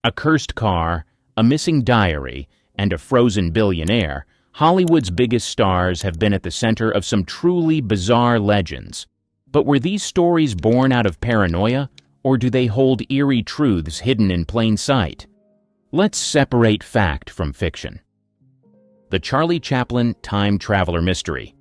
A cursed car, a missing diary, and a frozen billionaire, Hollywood's biggest stars have been at the center of some truly bizarre legends. But were these stories born out of paranoia, or do they hold eerie truths hidden in plain sight? Let's separate fact from fiction. The Charlie Chaplin Time Traveler Mystery.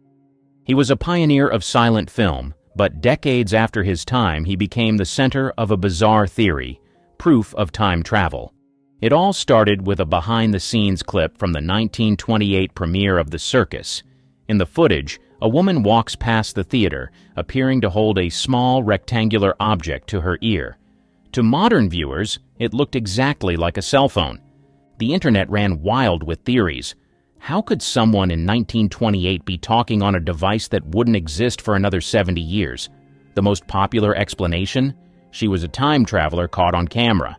He was a pioneer of silent film, but decades after his time he became the center of a bizarre theory, proof of time travel. It all started with a behind-the-scenes clip from the 1928 premiere of The Circus. In the footage, a woman walks past the theater, appearing to hold a small rectangular object to her ear. To modern viewers, it looked exactly like a cell phone. The internet ran wild with theories. How could someone in 1928 be talking on a device that wouldn't exist for another 70 years? The most popular explanation? She was a time traveler caught on camera.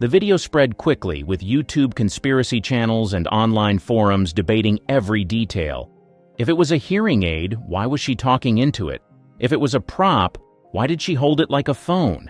The video spread quickly, with YouTube conspiracy channels and online forums debating every detail. If it was a hearing aid, why was she talking into it? If it was a prop, why did she hold it like a phone?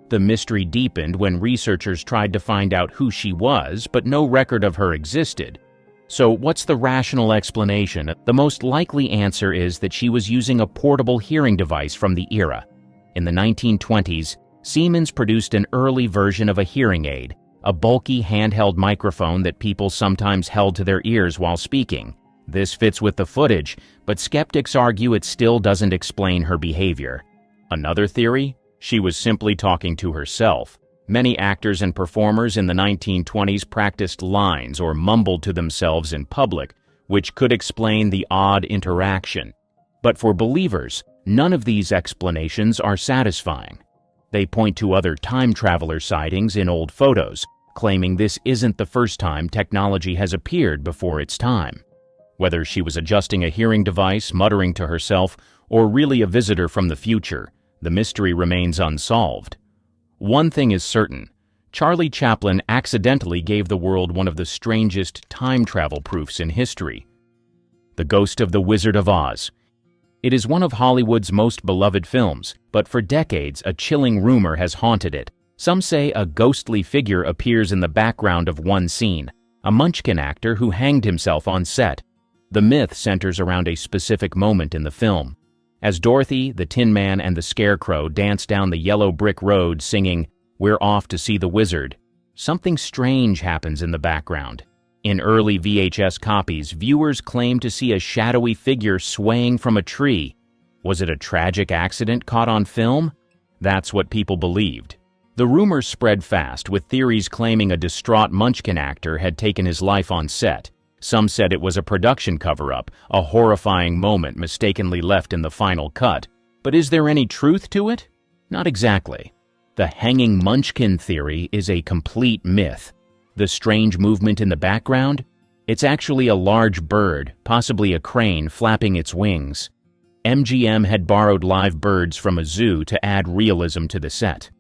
The mystery deepened when researchers tried to find out who she was, but no record of her existed. So what's the rational explanation? The most likely answer is that she was using a portable hearing device from the era. In the 1920s, Siemens produced an early version of a hearing aid, a bulky handheld microphone that people sometimes held to their ears while speaking. This fits with the footage, but skeptics argue it still doesn't explain her behavior. Another theory? She was simply talking to herself. Many actors and performers in the 1920s practiced lines or mumbled to themselves in public, which could explain the odd interaction. But for believers, none of these explanations are satisfying. They point to other time traveler sightings in old photos, claiming this isn't the first time technology has appeared before its time. Whether she was adjusting a hearing device, muttering to herself, or really a visitor from the future, the mystery remains unsolved. One thing is certain: Charlie Chaplin accidentally gave the world one of the strangest time travel proofs in history. The Ghost of the Wizard of Oz. It is one of Hollywood's most beloved films, but for decades a chilling rumor has haunted it. Some say a ghostly figure appears in the background of one scene, a Munchkin actor who hanged himself on set. The myth centers around a specific moment in the film. As Dorothy, the Tin Man, and the Scarecrow dance down the yellow brick road singing, "We're off to see the wizard," something strange happens in the background. In early VHS copies, viewers claim to see a shadowy figure swaying from a tree. Was it a tragic accident caught on film? That's what people believed. The rumors spread fast, with theories claiming a distraught Munchkin actor had taken his life on set. Some said it was a production cover-up, a horrifying moment mistakenly left in the final cut. But is there any truth to it? Not exactly. The hanging Munchkin theory is a complete myth. The strange movement in the background? It's actually a large bird, possibly a crane, flapping its wings. MGM had borrowed live birds from a zoo to add realism to the set.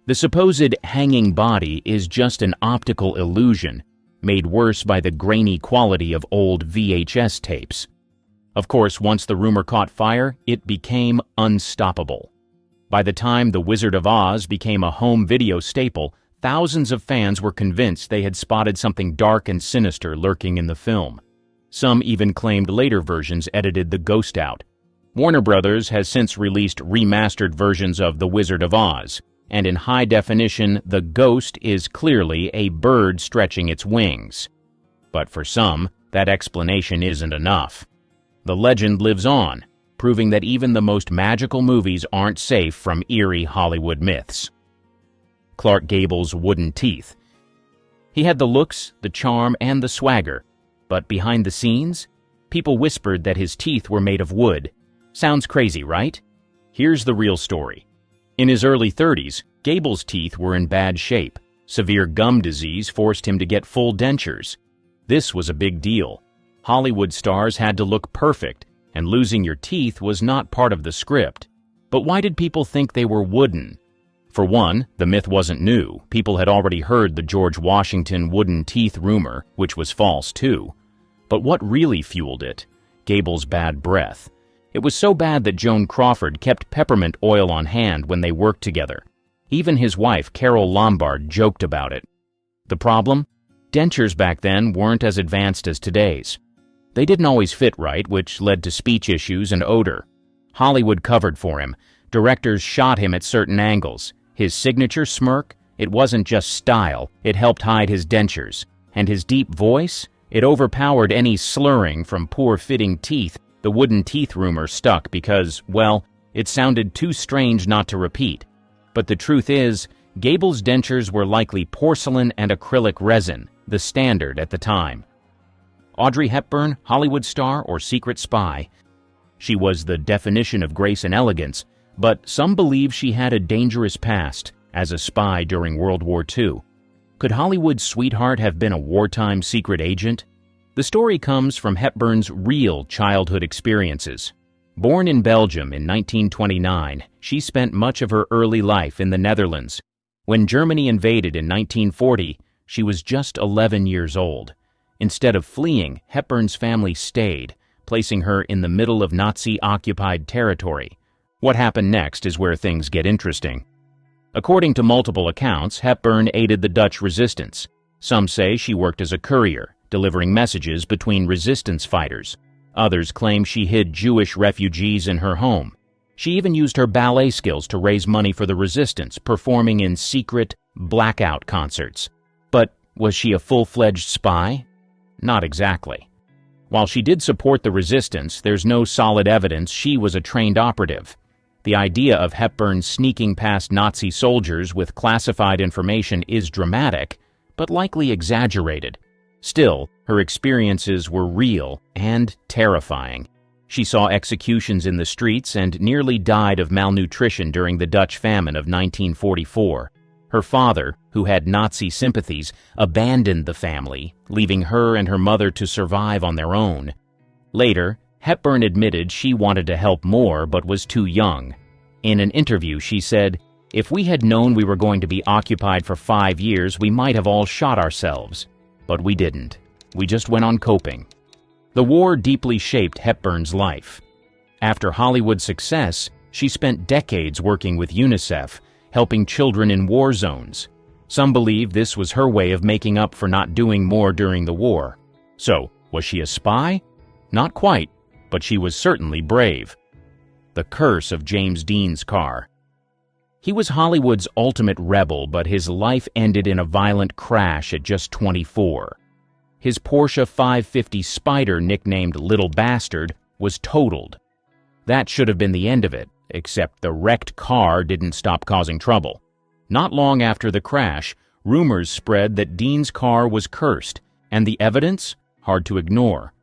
The supposed hanging body is just an optical illusion, made worse by the grainy quality of old VHS tapes. Of course, once the rumor caught fire, it became unstoppable. By the time The Wizard of Oz became a home video staple, thousands of fans were convinced they had spotted something dark and sinister lurking in the film. Some even claimed later versions edited the ghost out. Warner Brothers has since released remastered versions of The Wizard of Oz, and in high definition, the ghost is clearly a bird stretching its wings. But for some, that explanation isn't enough. The legend lives on, proving that even the most magical movies aren't safe from eerie Hollywood myths. Clark Gable's wooden teeth. He had the looks, the charm, and the swagger, but behind the scenes, people whispered that his teeth were made of wood. Sounds crazy, right? Here's the real story. In his early 30s, Gable's teeth were in bad shape. Severe gum disease forced him to get full dentures. This was a big deal. Hollywood stars had to look perfect, and losing your teeth was not part of the script. But why did people think they were wooden? For one, the myth wasn't new. People had already heard the George Washington wooden teeth rumor, which was false too. But what really fueled it? Gable's bad breath. It was so bad that Joan Crawford kept peppermint oil on hand when they worked together. Even his wife, Carole Lombard, joked about it. The problem? Dentures back then weren't as advanced as today's. They didn't always fit right, which led to speech issues and odor. Hollywood covered for him. Directors shot him at certain angles. His signature smirk? It wasn't just style, it helped hide his dentures. And his deep voice? It overpowered any slurring from poor-fitting teeth. The wooden teeth rumor stuck because, well, it sounded too strange not to repeat. But the truth is, Gable's dentures were likely porcelain and acrylic resin, the standard at the time. Audrey Hepburn, Hollywood star or secret spy? She was the definition of grace and elegance, but some believe she had a dangerous past as a spy during World War II. Could Hollywood's sweetheart have been a wartime secret agent? The story comes from Hepburn's real childhood experiences. Born in Belgium in 1929, she spent much of her early life in the Netherlands. When Germany invaded in 1940, she was just 11 years old. Instead of fleeing, Hepburn's family stayed, placing her in the middle of Nazi-occupied territory. What happened next is where things get interesting. According to multiple accounts, Hepburn aided the Dutch resistance. Some say she worked as a courier, delivering messages between resistance fighters. Others claim she hid Jewish refugees in her home. She even used her ballet skills to raise money for the resistance, performing in secret, blackout concerts. But was she a full-fledged spy? Not exactly. While she did support the resistance, there's no solid evidence she was a trained operative. The idea of Hepburn sneaking past Nazi soldiers with classified information is dramatic, but likely exaggerated. Still, her experiences were real and terrifying. She saw executions in the streets and nearly died of malnutrition during the Dutch famine of 1944. Her father, who had Nazi sympathies, abandoned the family, leaving her and her mother to survive on their own. Later, Hepburn admitted she wanted to help more but was too young. In an interview, she said, "If we had known we were going to be occupied for 5 years, we might have all shot ourselves. But we didn't. We just went on coping." The war deeply shaped Hepburn's life. After Hollywood's success, she spent decades working with UNICEF, helping children in war zones. Some believe this was her way of making up for not doing more during the war. So, was she a spy? Not quite, but she was certainly brave. The curse of James Dean's car. He was Hollywood's ultimate rebel, but his life ended in a violent crash at just 24. His Porsche 550 Spider, nicknamed Little Bastard, was totaled. That should have been the end of it, except the wrecked car didn't stop causing trouble. Not long after the crash, rumors spread that Dean's car was cursed, and the evidence? Hard to ignore.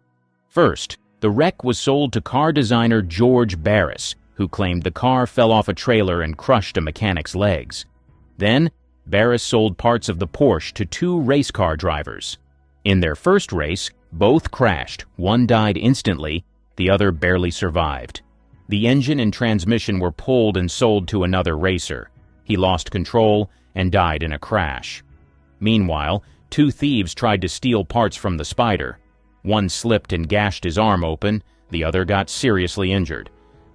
First, the wreck was sold to car designer George Barris, who claimed the car fell off a trailer and crushed a mechanic's legs. Then, Barris sold parts of the Porsche to 2 race car drivers. In their first race, both crashed. One died instantly, the other barely survived. The engine and transmission were pulled and sold to another racer. He lost control and died in a crash. Meanwhile, 2 thieves tried to steal parts from the Spider. One slipped and gashed his arm open, the other got seriously injured.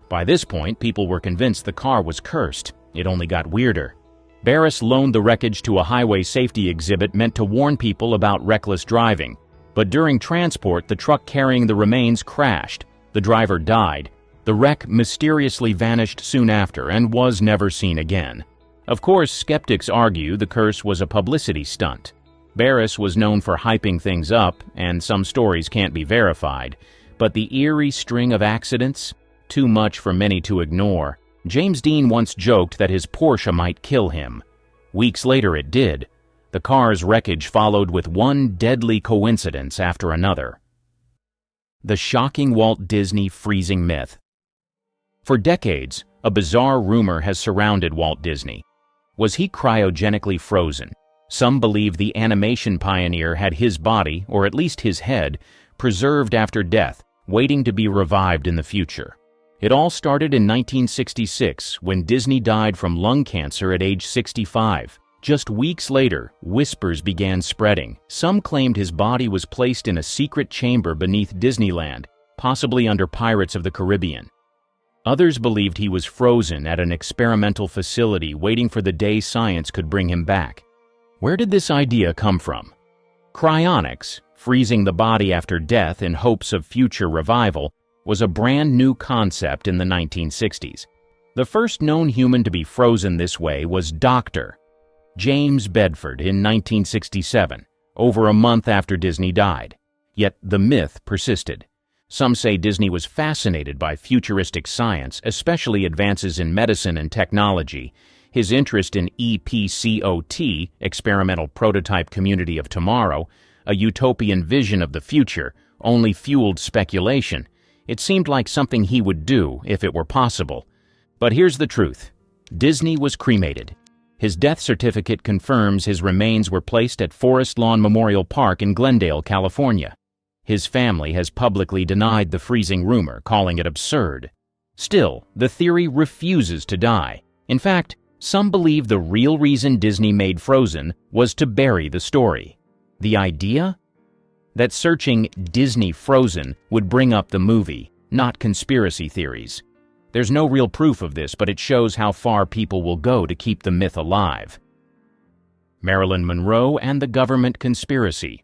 By this point, people were convinced the car was cursed. It only got weirder. Barris loaned the wreckage to a highway safety exhibit meant to warn people about reckless driving. But during transport, the truck carrying the remains crashed. The driver died. The wreck mysteriously vanished soon after and was never seen again. Of course, skeptics argue the curse was a publicity stunt. Barris was known for hyping things up, and some stories can't be verified. But the eerie string of accidents? Too much for many to ignore. James Dean once joked that his Porsche might kill him. Weeks later it did. The car's wreckage followed with one deadly coincidence after another. The shocking Walt Disney freezing myth. For decades, a bizarre rumor has surrounded Walt Disney. Was he cryogenically frozen? Some believe the animation pioneer had his body, or at least his head, preserved after death, waiting to be revived in the future. It all started in 1966, when Disney died from lung cancer at age 65. Just weeks later, whispers began spreading. Some claimed his body was placed in a secret chamber beneath Disneyland, possibly under Pirates of the Caribbean. Others believed he was frozen at an experimental facility waiting for the day science could bring him back. Where did this idea come from? Cryonics, freezing the body after death in hopes of future revival, was a brand new concept in the 1960s. The first known human to be frozen this way was Dr. James Bedford in 1967, over a month after Disney died. Yet the myth persisted. Some say Disney was fascinated by futuristic science, especially advances in medicine and technology. His interest in EPCOT, Experimental Prototype Community of Tomorrow, a utopian vision of the future, only fueled speculation. It seemed like something he would do if it were possible. But here's the truth. Disney was cremated. His death certificate confirms his remains were placed at Forest Lawn Memorial Park in Glendale, California. His family has publicly denied the freezing rumor, calling it absurd. Still, the theory refuses to die. In fact, some believe the real reason Disney made Frozen was to bury the story. The idea? That searching Disney Frozen would bring up the movie, not conspiracy theories. There's no real proof of this, but it shows how far people will go to keep the myth alive. Marilyn Monroe and the government conspiracy.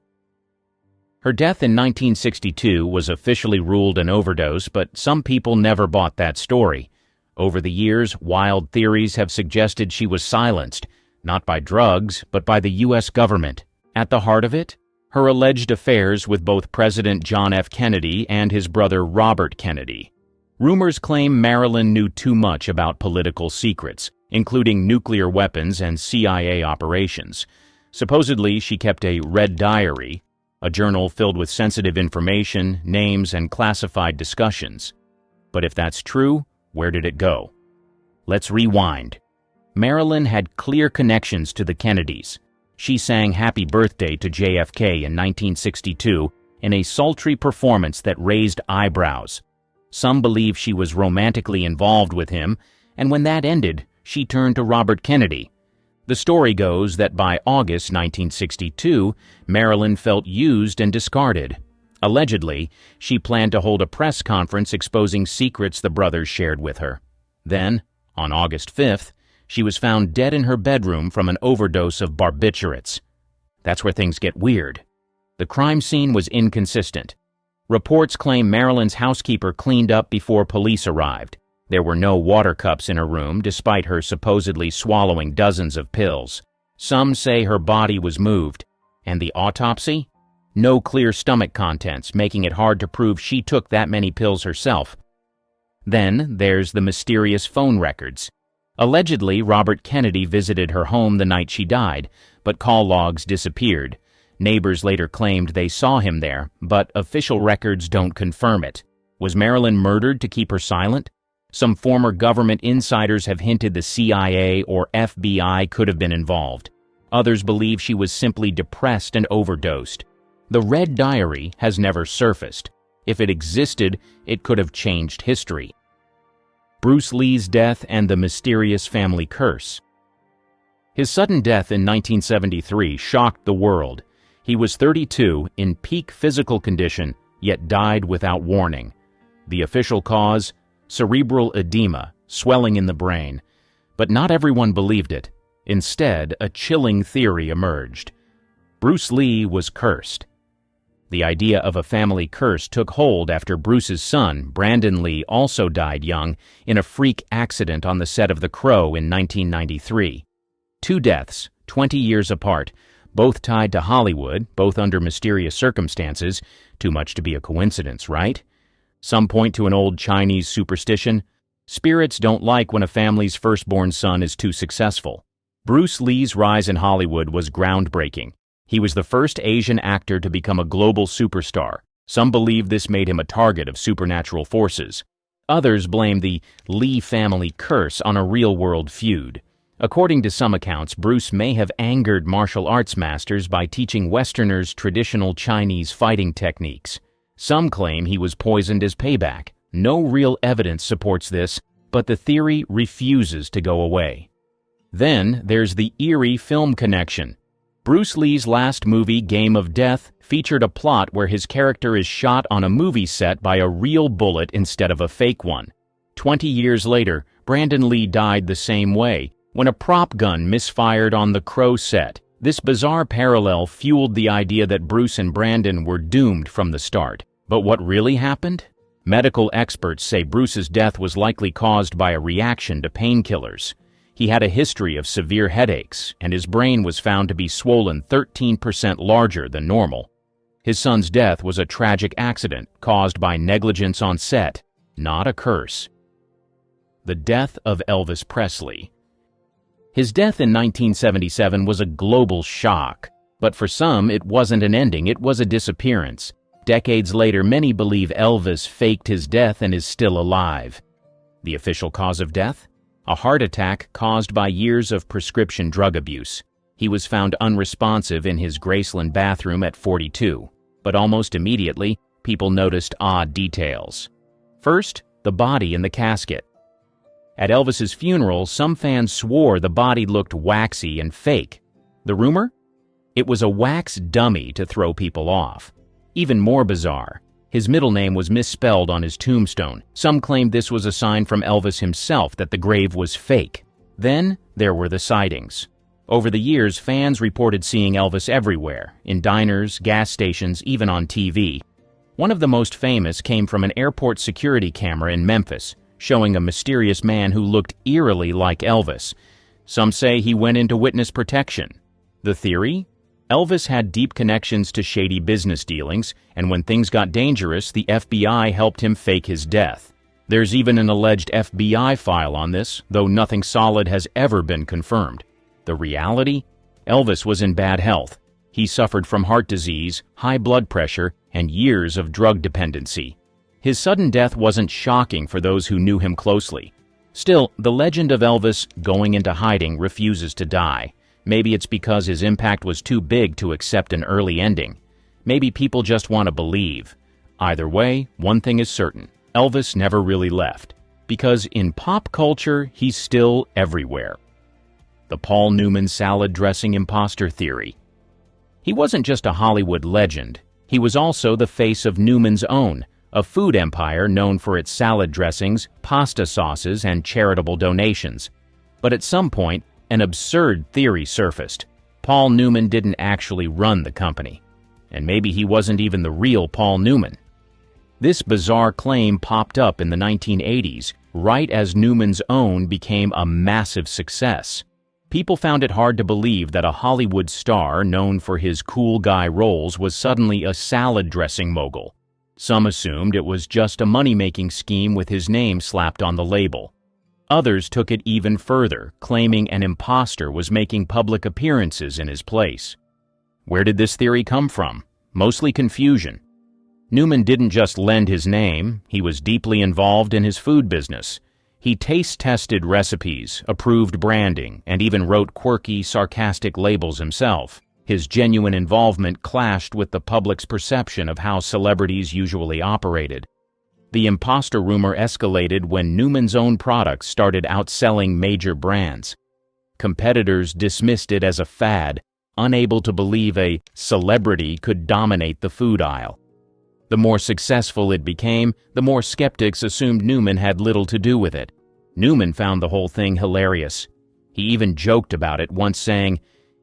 Her death in 1962 was officially ruled an overdose, but some people never bought that story. Over the years, wild theories have suggested she was silenced, not by drugs, but by the U.S. government. At the heart of it, her alleged affairs with both President John F. Kennedy and his brother Robert Kennedy. Rumors claim Marilyn knew too much about political secrets, including nuclear weapons and CIA operations. Supposedly, she kept a red diary, a journal filled with sensitive information, names, and classified discussions. But if that's true, where did it go? Let's rewind. Marilyn had clear connections to the Kennedys. She sang Happy Birthday to JFK in 1962 in a sultry performance that raised eyebrows. Some believe she was romantically involved with him, and when that ended, she turned to Robert Kennedy. The story goes that by August 1962, Marilyn felt used and discarded. Allegedly, she planned to hold a press conference exposing secrets the brothers shared with her. Then, on August 5th, she was found dead in her bedroom from an overdose of barbiturates. That's where things get weird. The crime scene was inconsistent. Reports claim Marilyn's housekeeper cleaned up before police arrived. There were no water cups in her room, despite her supposedly swallowing dozens of pills. Some say her body was moved. And the autopsy? No clear stomach contents, making it hard to prove she took that many pills herself. Then there's the mysterious phone records. Allegedly, Robert Kennedy visited her home the night she died, but call logs disappeared. Neighbors later claimed they saw him there, but official records don't confirm it. Was Marilyn murdered to keep her silent? Some former government insiders have hinted the CIA or FBI could have been involved. Others believe she was simply depressed and overdosed. The Red Diary has never surfaced. If it existed, it could have changed history. Bruce Lee's death and the mysterious family curse. His sudden death in 1973 shocked the world. He was 32, in peak physical condition, yet died without warning. The official cause? Cerebral edema, swelling in the brain. But not everyone believed it. Instead, a chilling theory emerged. Bruce Lee was cursed. The idea of a family curse took hold after Bruce's son, Brandon Lee, also died young in a freak accident on the set of The Crow in 1993. 2 deaths, 20 years apart, both tied to Hollywood, both under mysterious circumstances. Too much to be a coincidence, right? Some point to an old Chinese superstition. Spirits don't like when a family's firstborn son is too successful. Bruce Lee's rise in Hollywood was groundbreaking. He was the first Asian actor to become a global superstar. Some believe this made him a target of supernatural forces. Others blame the Lee family curse on a real-world feud. According to some accounts, Bruce may have angered martial arts masters by teaching Westerners traditional Chinese fighting techniques. Some claim he was poisoned as payback. No real evidence supports this, but the theory refuses to go away. Then there's the eerie film connection. Bruce Lee's last movie, Game of Death, featured a plot where his character is shot on a movie set by a real bullet instead of a fake one. 20 years later, Brandon Lee died the same way, when a prop gun misfired on The Crow set. This bizarre parallel fueled the idea that Bruce and Brandon were doomed from the start. But what really happened? Medical experts say Bruce's death was likely caused by a reaction to painkillers. He had a history of severe headaches, and his brain was found to be swollen 13% larger than normal. His son's death was a tragic accident caused by negligence on set, not a curse. The death of Elvis Presley. His death in 1977 was a global shock, but for some it wasn't an ending, it was a disappearance. Decades later, many believe Elvis faked his death and is still alive. The official cause of death? A heart attack caused by years of prescription drug abuse. He was found unresponsive in his Graceland bathroom at 42, but almost immediately, people noticed odd details. First, the body in the casket. At Elvis's funeral, some fans swore the body looked waxy and fake. The rumor? It was a wax dummy to throw people off. Even more bizarre, his middle name was misspelled on his tombstone. Some claimed this was a sign from Elvis himself that the grave was fake. Then, there were the sightings. Over the years, fans reported seeing Elvis everywhere, in diners, gas stations, even on TV. One of the most famous came from an airport security camera in Memphis, showing a mysterious man who looked eerily like Elvis. Some say he went into witness protection. The theory? Elvis had deep connections to shady business dealings, and when things got dangerous, the FBI helped him fake his death. There's even an alleged FBI file on this, though nothing solid has ever been confirmed. The reality? Elvis was in bad health. He suffered from heart disease, high blood pressure, and years of drug dependency. His sudden death wasn't shocking for those who knew him closely. Still, the legend of Elvis going into hiding refuses to die. Maybe it's because his impact was too big to accept an early ending. Maybe people just want to believe. Either way, one thing is certain. Elvis never really left. Because in pop culture, he's still everywhere. The Paul Newman salad dressing imposter theory. He wasn't just a Hollywood legend. He was also the face of Newman's Own, a food empire known for its salad dressings, pasta sauces, and charitable donations. But at some point, an absurd theory surfaced. Paul Newman didn't actually run the company. And maybe he wasn't even the real Paul Newman. This bizarre claim popped up in the 1980s, right as Newman's Own became a massive success. People found it hard to believe that a Hollywood star known for his cool guy roles was suddenly a salad dressing mogul. Some assumed it was just a money-making scheme with his name slapped on the label. Others took it even further, claiming an imposter was making public appearances in his place. Where did this theory come from? Mostly confusion. Newman didn't just lend his name, he was deeply involved in his food business. He taste-tested recipes, approved branding, and even wrote quirky, sarcastic labels himself. His genuine involvement clashed with the public's perception of how celebrities usually operated. The imposter rumor escalated when Newman's Own products started outselling major brands. Competitors dismissed it as a fad, unable to believe a celebrity could dominate the food aisle. The more successful it became, the more skeptics assumed Newman had little to do with it. Newman found the whole thing hilarious. He even joked about it, once saying,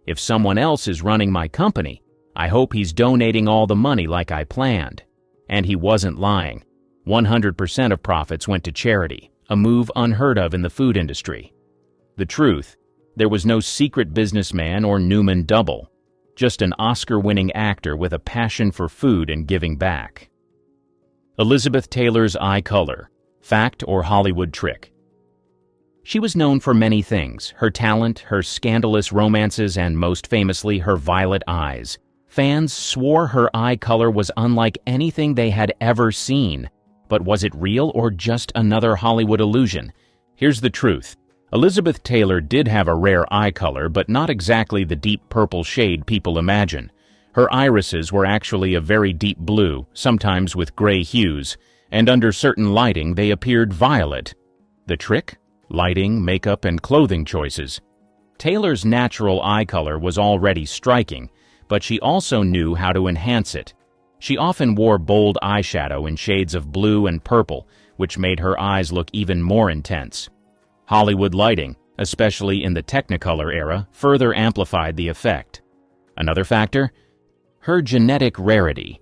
"If someone else is running my company, I hope he's donating all the money like I planned." And he wasn't lying. 100% of profits went to charity, a move unheard of in the food industry. The truth, there was no secret businessman or Newman double, just an Oscar-winning actor with a passion for food and giving back. Elizabeth Taylor's eye color, fact or Hollywood trick? She was known for many things, her talent, her scandalous romances, and most famously, her violet eyes. Fans swore her eye color was unlike anything they had ever seen. But was it real or just another Hollywood illusion? Here's the truth. Elizabeth Taylor did have a rare eye color, but not exactly the deep purple shade people imagine. Her irises were actually a very deep blue, sometimes with gray hues, and under certain lighting they appeared violet. The trick? Lighting, makeup, and clothing choices. Taylor's natural eye color was already striking, but she also knew how to enhance it. She often wore bold eyeshadow in shades of blue and purple, which made her eyes look even more intense. Hollywood lighting, especially in the Technicolor era, further amplified the effect. Another factor? Her genetic rarity.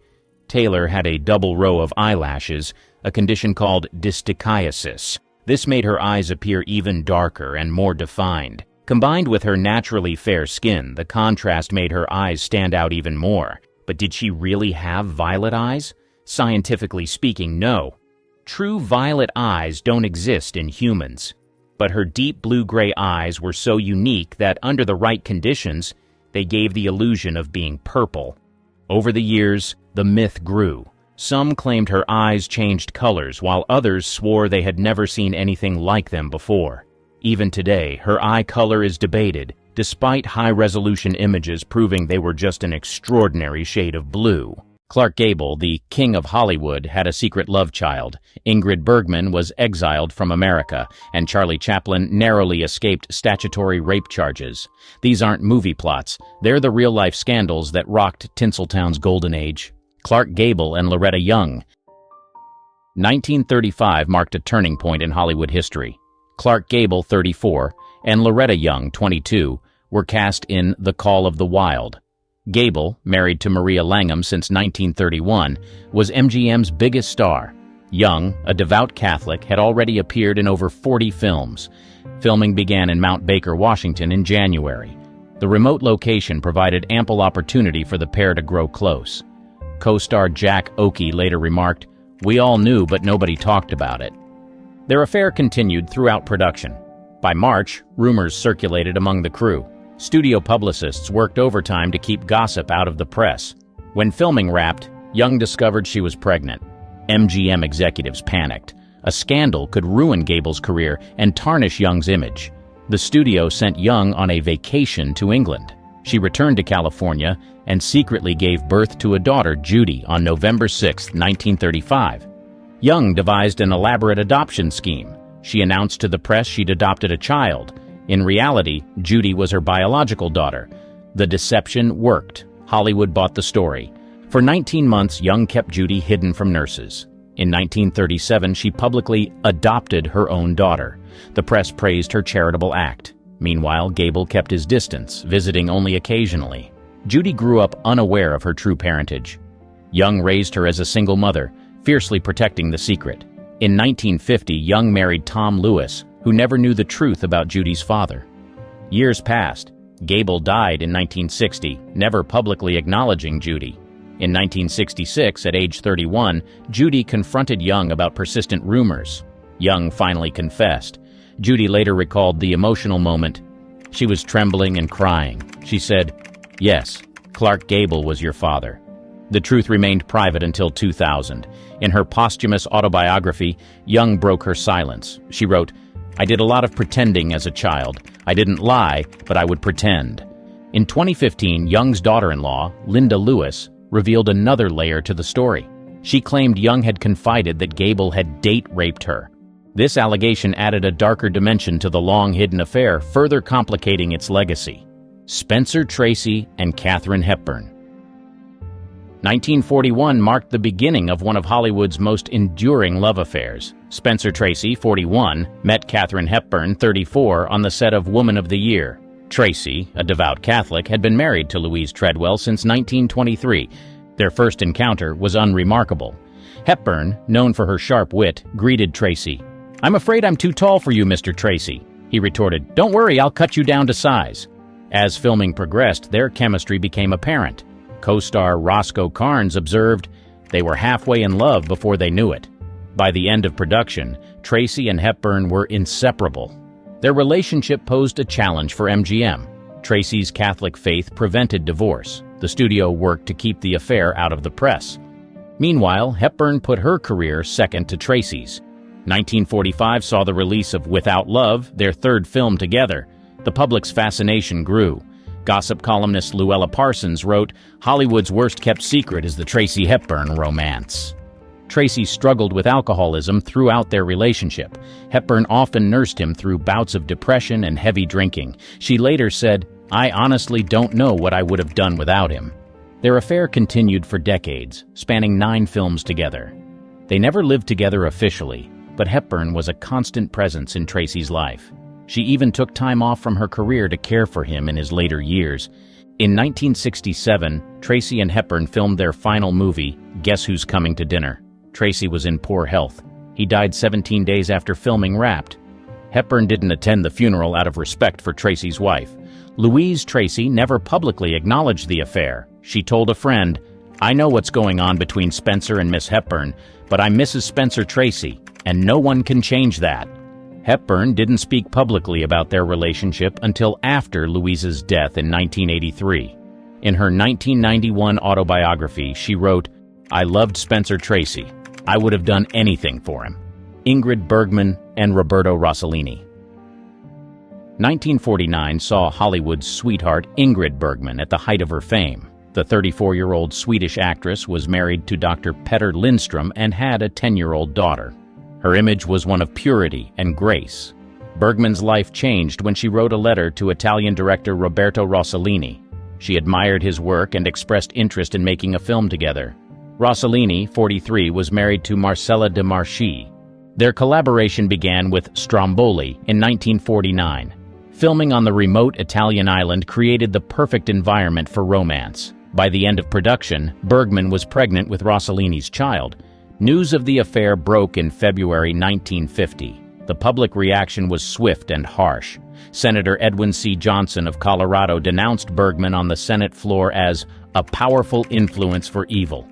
Taylor had a double row of eyelashes, a condition called dystichiasis. This made her eyes appear even darker and more defined. Combined with her naturally fair skin, the contrast made her eyes stand out even more. But did she really have violet eyes? Scientifically speaking, no. True violet eyes don't exist in humans. But her deep blue-gray eyes were so unique that under the right conditions, they gave the illusion of being purple. Over the years, the myth grew. Some claimed her eyes changed colors, while others swore they had never seen anything like them before. Even today, her eye color is debated, despite high-resolution images proving they were just an extraordinary shade of blue. Clark Gable, the king of Hollywood, had a secret love child. Ingrid Bergman was exiled from America, and Charlie Chaplin narrowly escaped statutory rape charges. These aren't movie plots. They're the real-life scandals that rocked Tinseltown's golden age. Clark Gable and Loretta Young. 1935 marked a turning point in Hollywood history. Clark Gable, 34, and Loretta Young, 22, were cast in The Call of the Wild. Gable, married to Maria Langham since 1931, was MGM's biggest star. Young, a devout Catholic, had already appeared in over 40 films. Filming began in Mount Baker, Washington in January. The remote location provided ample opportunity for the pair to grow close. Co-star Jack Oakey later remarked, "We all knew, but nobody talked about it." Their affair continued throughout production. By March, rumors circulated among the crew. Studio publicists worked overtime to keep gossip out of the press. When filming wrapped, Young discovered she was pregnant. MGM executives panicked. A scandal could ruin Gable's career and tarnish Young's image. The studio sent Young on a vacation to England. She returned to California and secretly gave birth to a daughter, Judy, on November 6, 1935. Young devised an elaborate adoption scheme. She announced to the press she'd adopted a child. In reality, Judy was her biological daughter. The deception worked. Hollywood bought the story. For 19 months, Young kept Judy hidden from nurses. In 1937, she publicly adopted her own daughter. The press praised her charitable act. Meanwhile, Gable kept his distance, visiting only occasionally. Judy grew up unaware of her true parentage. Young raised her as a single mother, fiercely protecting the secret. In 1950, Young married Tom Lewis, who never knew the truth about Judy's father. Years passed. Gable died in 1960, never publicly acknowledging Judy. In 1966, at age 31, Judy confronted Young about persistent rumors. Young finally confessed. Judy later recalled the emotional moment. She was trembling and crying. She said, "Yes, Clark Gable was your father." The truth remained private until 2000. In her posthumous autobiography, Young broke her silence. She wrote, "I did a lot of pretending as a child. I didn't lie, but I would pretend." In 2015, Young's daughter-in-law, Linda Lewis, revealed another layer to the story. She claimed Young had confided that Gable had date-raped her. This allegation added a darker dimension to the long-hidden affair, further complicating its legacy. Spencer Tracy and Katharine Hepburn. 1941 marked the beginning of one of Hollywood's most enduring love affairs. Spencer Tracy, 41, met Katharine Hepburn, 34, on the set of Woman of the Year. Tracy, a devout Catholic, had been married to Louise Treadwell since 1923. Their first encounter was unremarkable. Hepburn, known for her sharp wit, greeted Tracy. "I'm afraid I'm too tall for you, Mr. Tracy." He retorted, "Don't worry, I'll cut you down to size." As filming progressed, their chemistry became apparent. Co-star Roscoe Carnes observed, "They were halfway in love before they knew it." By the end of production, Tracy and Hepburn were inseparable. Their relationship posed a challenge for MGM. Tracy's Catholic faith prevented divorce. The studio worked to keep the affair out of the press. Meanwhile, Hepburn put her career second to Tracy's. 1945 saw the release of Without Love, their third film together. The public's fascination grew. Gossip columnist Luella Parsons wrote, "Hollywood's worst-kept secret is the Tracy-Hepburn romance." Tracy struggled with alcoholism throughout their relationship. Hepburn often nursed him through bouts of depression and heavy drinking. She later said, "I honestly don't know what I would have done without him." Their affair continued for decades, spanning 9 films together. They never lived together officially, but Hepburn was a constant presence in Tracy's life. She even took time off from her career to care for him in his later years. In 1967, Tracy and Hepburn filmed their final movie, Guess Who's Coming to Dinner? Tracy was in poor health. He died 17 days after filming Wrapped. Hepburn didn't attend the funeral out of respect for Tracy's wife. Louise Tracy never publicly acknowledged the affair. She told a friend, "I know what's going on between Spencer and Miss Hepburn, but I'm Mrs. Spencer Tracy, and no one can change that." Hepburn didn't speak publicly about their relationship until after Louise's death in 1983. In her 1991 autobiography, she wrote, "I loved Spencer Tracy. I would have done anything for him." Ingrid Bergman and Roberto Rossellini. 1949 saw Hollywood's sweetheart Ingrid Bergman at the height of her fame. The 34-year-old Swedish actress was married to Dr. Petter Lindstrom and had a 10-year-old daughter. Her image was one of purity and grace. Bergman's life changed when she wrote a letter to Italian director Roberto Rossellini. She admired his work and expressed interest in making a film together. Rossellini, 43, was married to Marcella de Marchi. Their collaboration began with Stromboli in 1949. Filming on the remote Italian island created the perfect environment for romance. By the end of production, Bergman was pregnant with Rossellini's child. News of the affair broke in February 1950. The public reaction was swift and harsh. Senator Edwin C. Johnson of Colorado denounced Bergman on the Senate floor as a powerful influence for evil.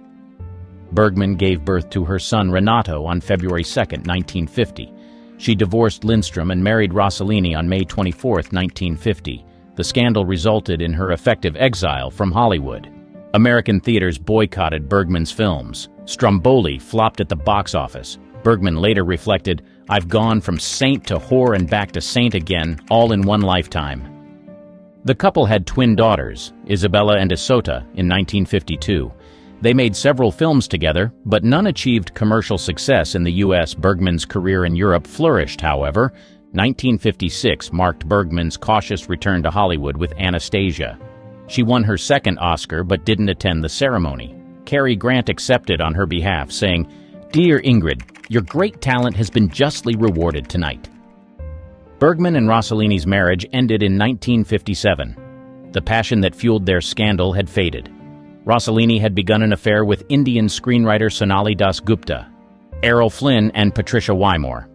Bergman gave birth to her son Renato on February 2, 1950. She divorced Lindstrom and married Rossellini on May 24, 1950. The scandal resulted in her effective exile from Hollywood. American theaters boycotted Bergman's films. Stromboli flopped at the box office. Bergman later reflected, "I've gone from saint to whore and back to saint again, all in one lifetime." The couple had twin daughters, Isabella and Isota, in 1952. They made several films together, but none achieved commercial success in the U.S. Bergman's career in Europe flourished, however. 1956 marked Bergman's cautious return to Hollywood with Anastasia. She won her second Oscar but didn't attend the ceremony. Cary Grant accepted on her behalf, saying, "Dear Ingrid, your great talent has been justly rewarded tonight." Bergman and Rossellini's marriage ended in 1957. The passion that fueled their scandal had faded. Rossellini had begun an affair with Indian screenwriter Sonali Dasgupta, Errol Flynn, and Patricia Wymore.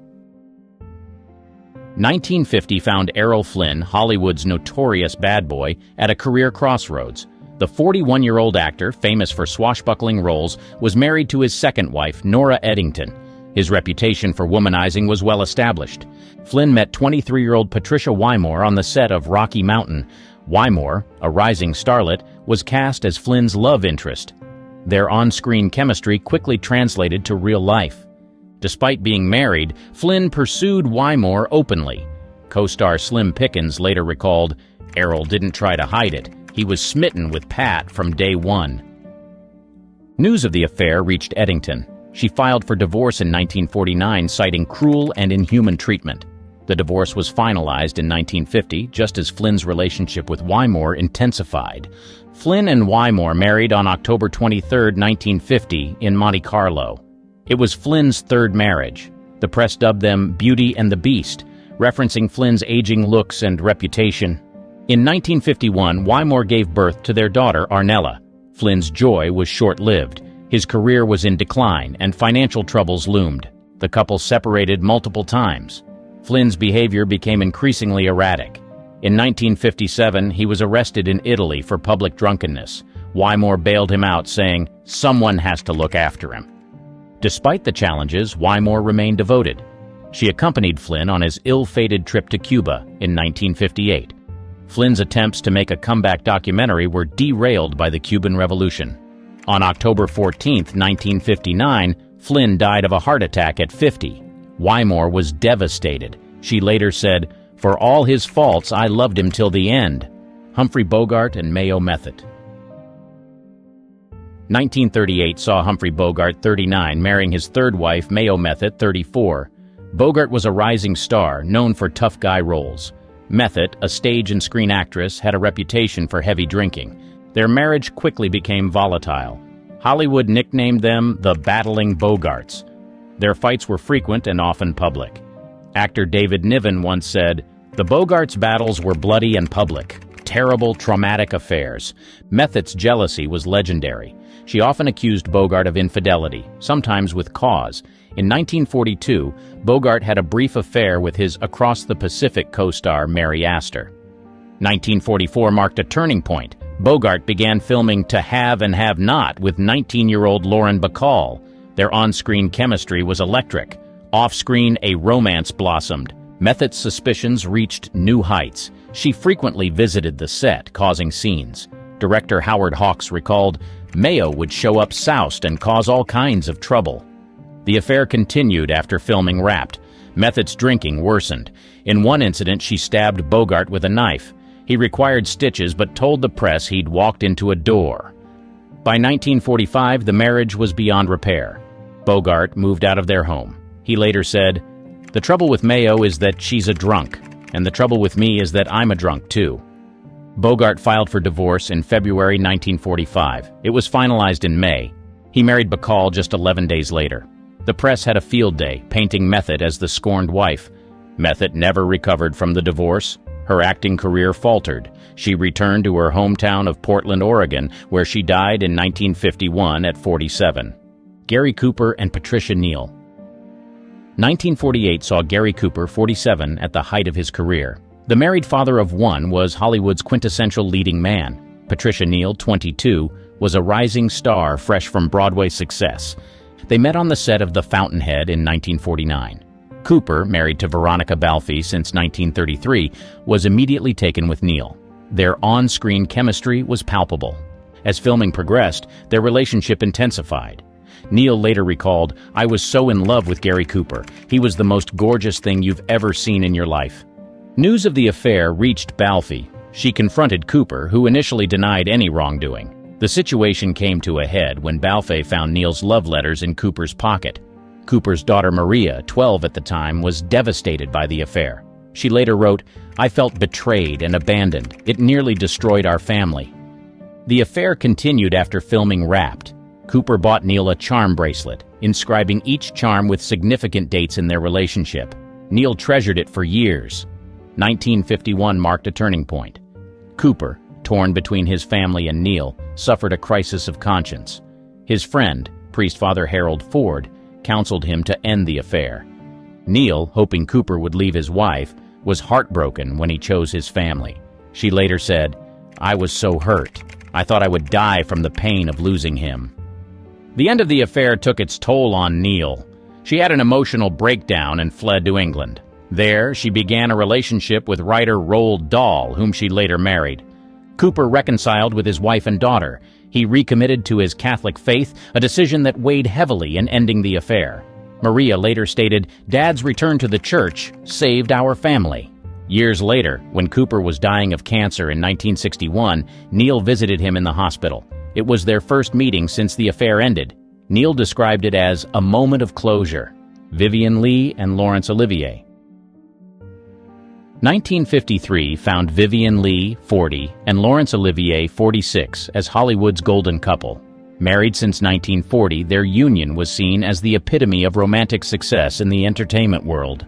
1950 found Errol Flynn, Hollywood's notorious bad boy, at a career crossroads. The 41-year-old actor, famous for swashbuckling roles, was married to his second wife, Nora Eddington. His reputation for womanizing was well established. Flynn met 23-year-old Patricia Wymore on the set of Rocky Mountain. Wymore, a rising starlet, was cast as Flynn's love interest. Their on-screen chemistry quickly translated to real life. Despite being married, Flynn pursued Wymore openly. Co-star Slim Pickens later recalled, "Errol didn't try to hide it. He was smitten with Pat from day one." News of the affair reached Eddington. She filed for divorce in 1949, citing cruel and inhuman treatment. The divorce was finalized in 1950, just as Flynn's relationship with Wymore intensified. Flynn and Wymore married on October 23, 1950, in Monte Carlo. It was Flynn's third marriage. The press dubbed them Beauty and the Beast, referencing Flynn's aging looks and reputation. In 1951, Wymore gave birth to their daughter, Arnella. Flynn's joy was short-lived. His career was in decline, and financial troubles loomed. The couple separated multiple times. Flynn's behavior became increasingly erratic. In 1957, he was arrested in Italy for public drunkenness. Wymore bailed him out, saying, "Someone has to look after him." Despite the challenges, Wymore remained devoted. She accompanied Flynn on his ill-fated trip to Cuba in 1958. Flynn's attempts to make a comeback documentary were derailed by the Cuban Revolution. On October 14, 1959, Flynn died of a heart attack at 50. Wymore was devastated. She later said, "For all his faults, I loved him till the end." Humphrey Bogart and Mayo Method. 1938 saw Humphrey Bogart, 39, marrying his third wife, Mayo Method, 34. Bogart was a rising star, known for tough guy roles. Method, a stage and screen actress, had a reputation for heavy drinking. Their marriage quickly became volatile. Hollywood nicknamed them the Battling Bogarts. Their fights were frequent and often public. Actor David Niven once said, "The Bogarts' battles were bloody and public. terrible, traumatic affairs. Method's jealousy was legendary. She often accused Bogart of infidelity, sometimes with cause. In 1942, Bogart had a brief affair with his Across the Pacific co-star Mary Astor. 1944 marked a turning point. Bogart began filming To Have and Have Not with 19-year-old Lauren Bacall. Their on-screen chemistry was electric. Off-screen, a romance blossomed. Method's suspicions reached new heights. She frequently visited the set, causing scenes. Director Howard Hawks recalled, "Mayo would show up soused and cause all kinds of trouble." The affair continued after filming wrapped. Method's drinking worsened. In one incident, she stabbed Bogart with a knife. He required stitches but told the press he'd walked into a door. By 1945, the marriage was beyond repair. Bogart moved out of their home. He later said, "The trouble with Mayo is that she's a drunk, and the trouble with me is that I'm a drunk too." Bogart filed for divorce in February 1945. It was finalized in May. He married Bacall just 11 days later. The press had a field day, painting Method as the scorned wife. Method never recovered from the divorce. Her acting career faltered. She returned to her hometown of Portland, Oregon, where she died in 1951 at 47. Gary Cooper and Patricia Neal. 1948 saw Gary Cooper, 47, at the height of his career. The married father of one was Hollywood's quintessential leading man. Patricia Neal, 22, was a rising star fresh from Broadway success. They met on the set of The Fountainhead in 1949. Cooper, married to Veronica Balfi since 1933, was immediately taken with Neal. Their on-screen chemistry was palpable. As filming progressed, their relationship intensified. Neal later recalled, "I was so in love with Gary Cooper. He was the most gorgeous thing you've ever seen in your life." News of the affair reached Balfi. She confronted Cooper, who initially denied any wrongdoing. The situation came to a head when Balfi found Neal's love letters in Cooper's pocket. Cooper's daughter Maria, 12 at the time, was devastated by the affair. She later wrote, "I felt betrayed and abandoned. It nearly destroyed our family." The affair continued after filming wrapped. Cooper bought Neal a charm bracelet, inscribing each charm with significant dates in their relationship. Neal treasured it for years. 1951 marked a turning point. Cooper, torn between his family and Neal, suffered a crisis of conscience. His friend, priest Father Harold Ford, counseled him to end the affair. Neal, hoping Cooper would leave his wife, was heartbroken when he chose his family. She later said, "I was so hurt. I thought I would die from the pain of losing him." The end of the affair took its toll on Neal. She had an emotional breakdown and fled to England. There, she began a relationship with writer Roald Dahl, whom she later married. Cooper reconciled with his wife and daughter. He recommitted to his Catholic faith, a decision that weighed heavily in ending the affair. Maria later stated, "Dad's return to the church saved our family." Years later, when Cooper was dying of cancer in 1961, Neal visited him in the hospital. It was their first meeting since the affair ended. Neal described it as a moment of closure. Vivien Leigh and Laurence Olivier. 1953 found Vivien Leigh, 40, and Laurence Olivier, 46, as Hollywood's golden couple. Married since 1940, their union was seen as the epitome of romantic success in the entertainment world.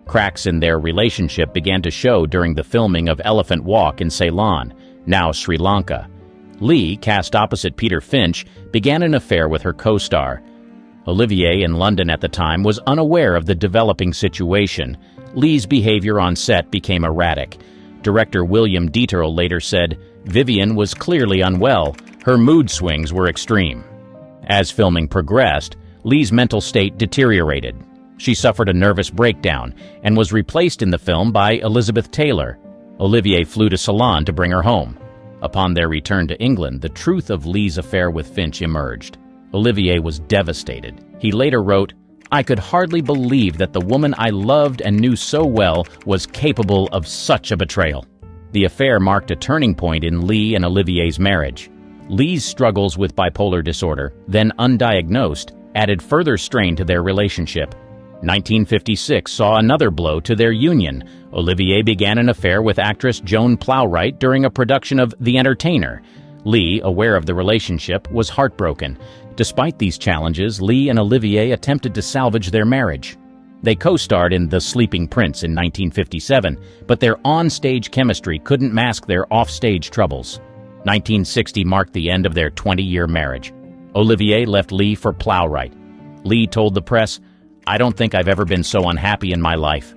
Cracks in their relationship began to show during the filming of Elephant Walk in Ceylon, now Sri Lanka. Leigh, cast opposite Peter Finch, began an affair with her co-star. Olivier, in London at the time, was unaware of the developing situation. Leigh's behavior on set became erratic. Director William Dieterle later said, "Vivien was clearly unwell. Her mood swings were extreme." As filming progressed, Leigh's mental state deteriorated. She suffered a nervous breakdown and was replaced in the film by Elizabeth Taylor. Olivier flew to Ceylon to bring her home. Upon their return to England, the truth of Leigh's affair with Finch emerged. Olivier was devastated. He later wrote, "I could hardly believe that the woman I loved and knew so well was capable of such a betrayal." The affair marked a turning point in Leigh and Olivier's marriage. Leigh's struggles with bipolar disorder, then undiagnosed, added further strain to their relationship. 1956 saw another blow to their union. Olivier began an affair with actress Joan Plowright during a production of The Entertainer. Leigh, aware of the relationship, was heartbroken. Despite these challenges, Leigh and Olivier attempted to salvage their marriage. They co-starred in The Sleeping Prince in 1957, but their on-stage chemistry couldn't mask their off-stage troubles. 1960 marked the end of their 20-year marriage. Olivier left Leigh for Plowright. Leigh told the press, "I don't think I've ever been so unhappy in my life."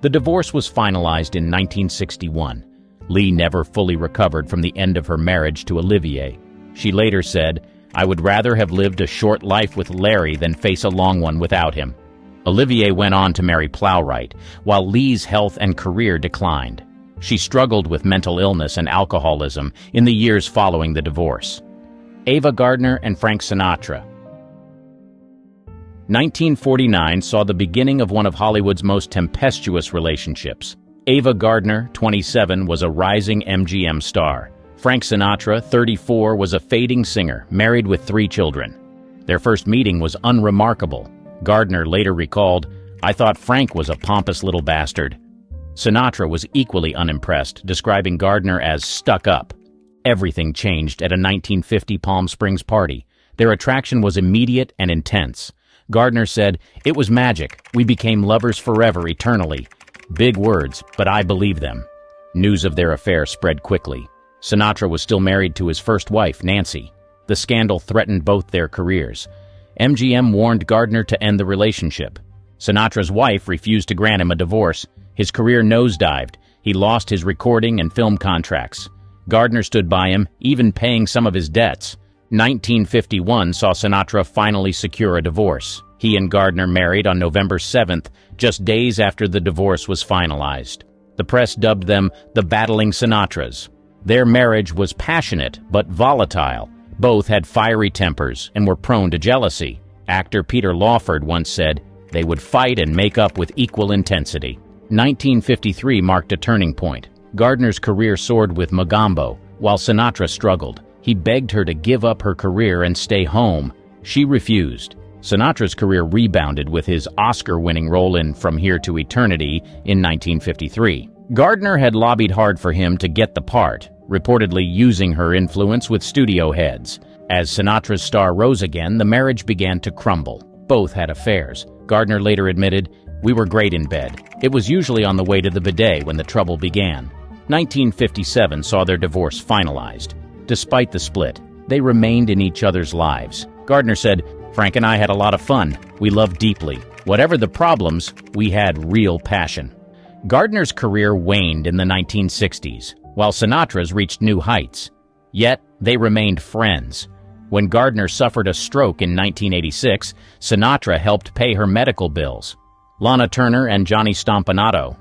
The divorce was finalized in 1961. Leigh never fully recovered from the end of her marriage to Olivier. She later said, "I would rather have lived a short life with Larry than face a long one without him." Olivier went on to marry Plowright, while Leigh's health and career declined. She struggled with mental illness and alcoholism in the years following the divorce. Ava Gardner and Frank Sinatra. 1949 saw the beginning of one of Hollywood's most tempestuous relationships. Ava Gardner, 27, was a rising MGM star. Frank Sinatra, 34, was a fading singer, married with 3 children. Their first meeting was unremarkable. Gardner later recalled, "I thought Frank was a pompous little bastard." Sinatra was equally unimpressed, describing Gardner as stuck up. Everything changed at a 1950 Palm Springs party. Their attraction was immediate and intense. Gardner said, "It was magic. We became lovers forever, eternally." Big words, but I believe them. News of their affair spread quickly. Sinatra was still married to his first wife, Nancy. The scandal threatened both their careers. MGM warned Gardner to end the relationship. Sinatra's wife refused to grant him a divorce. His career nosedived. He lost his recording and film contracts. Gardner stood by him, even paying some of his debts. 1951 saw Sinatra finally secure a divorce. He and Gardner married on November 7th, just days after the divorce was finalized. The press dubbed them the Battling Sinatras. Their marriage was passionate but volatile. Both had fiery tempers and were prone to jealousy. Actor Peter Lawford once said, "They would fight and make up with equal intensity." 1953 marked a turning point. Gardner's career soared with Mogambo, while Sinatra struggled. He begged her to give up her career and stay home. She refused. Sinatra's career rebounded with his Oscar-winning role in From Here to Eternity in 1953. Gardner had lobbied hard for him to get the part, reportedly using her influence with studio heads. As Sinatra's star rose again, the marriage began to crumble. Both had affairs. Gardner later admitted, "We were great in bed. It was usually on the way to the bidet when the trouble began." 1957 saw their divorce finalized. Despite the split, they remained in each other's lives. Gardner said, "Frank and I had a lot of fun. We loved deeply. Whatever the problems, we had real passion." Gardner's career waned in the 1960s, while Sinatra's reached new heights. Yet, they remained friends. When Gardner suffered a stroke in 1986, Sinatra helped pay her medical bills. Lana Turner and Johnny Stompanato.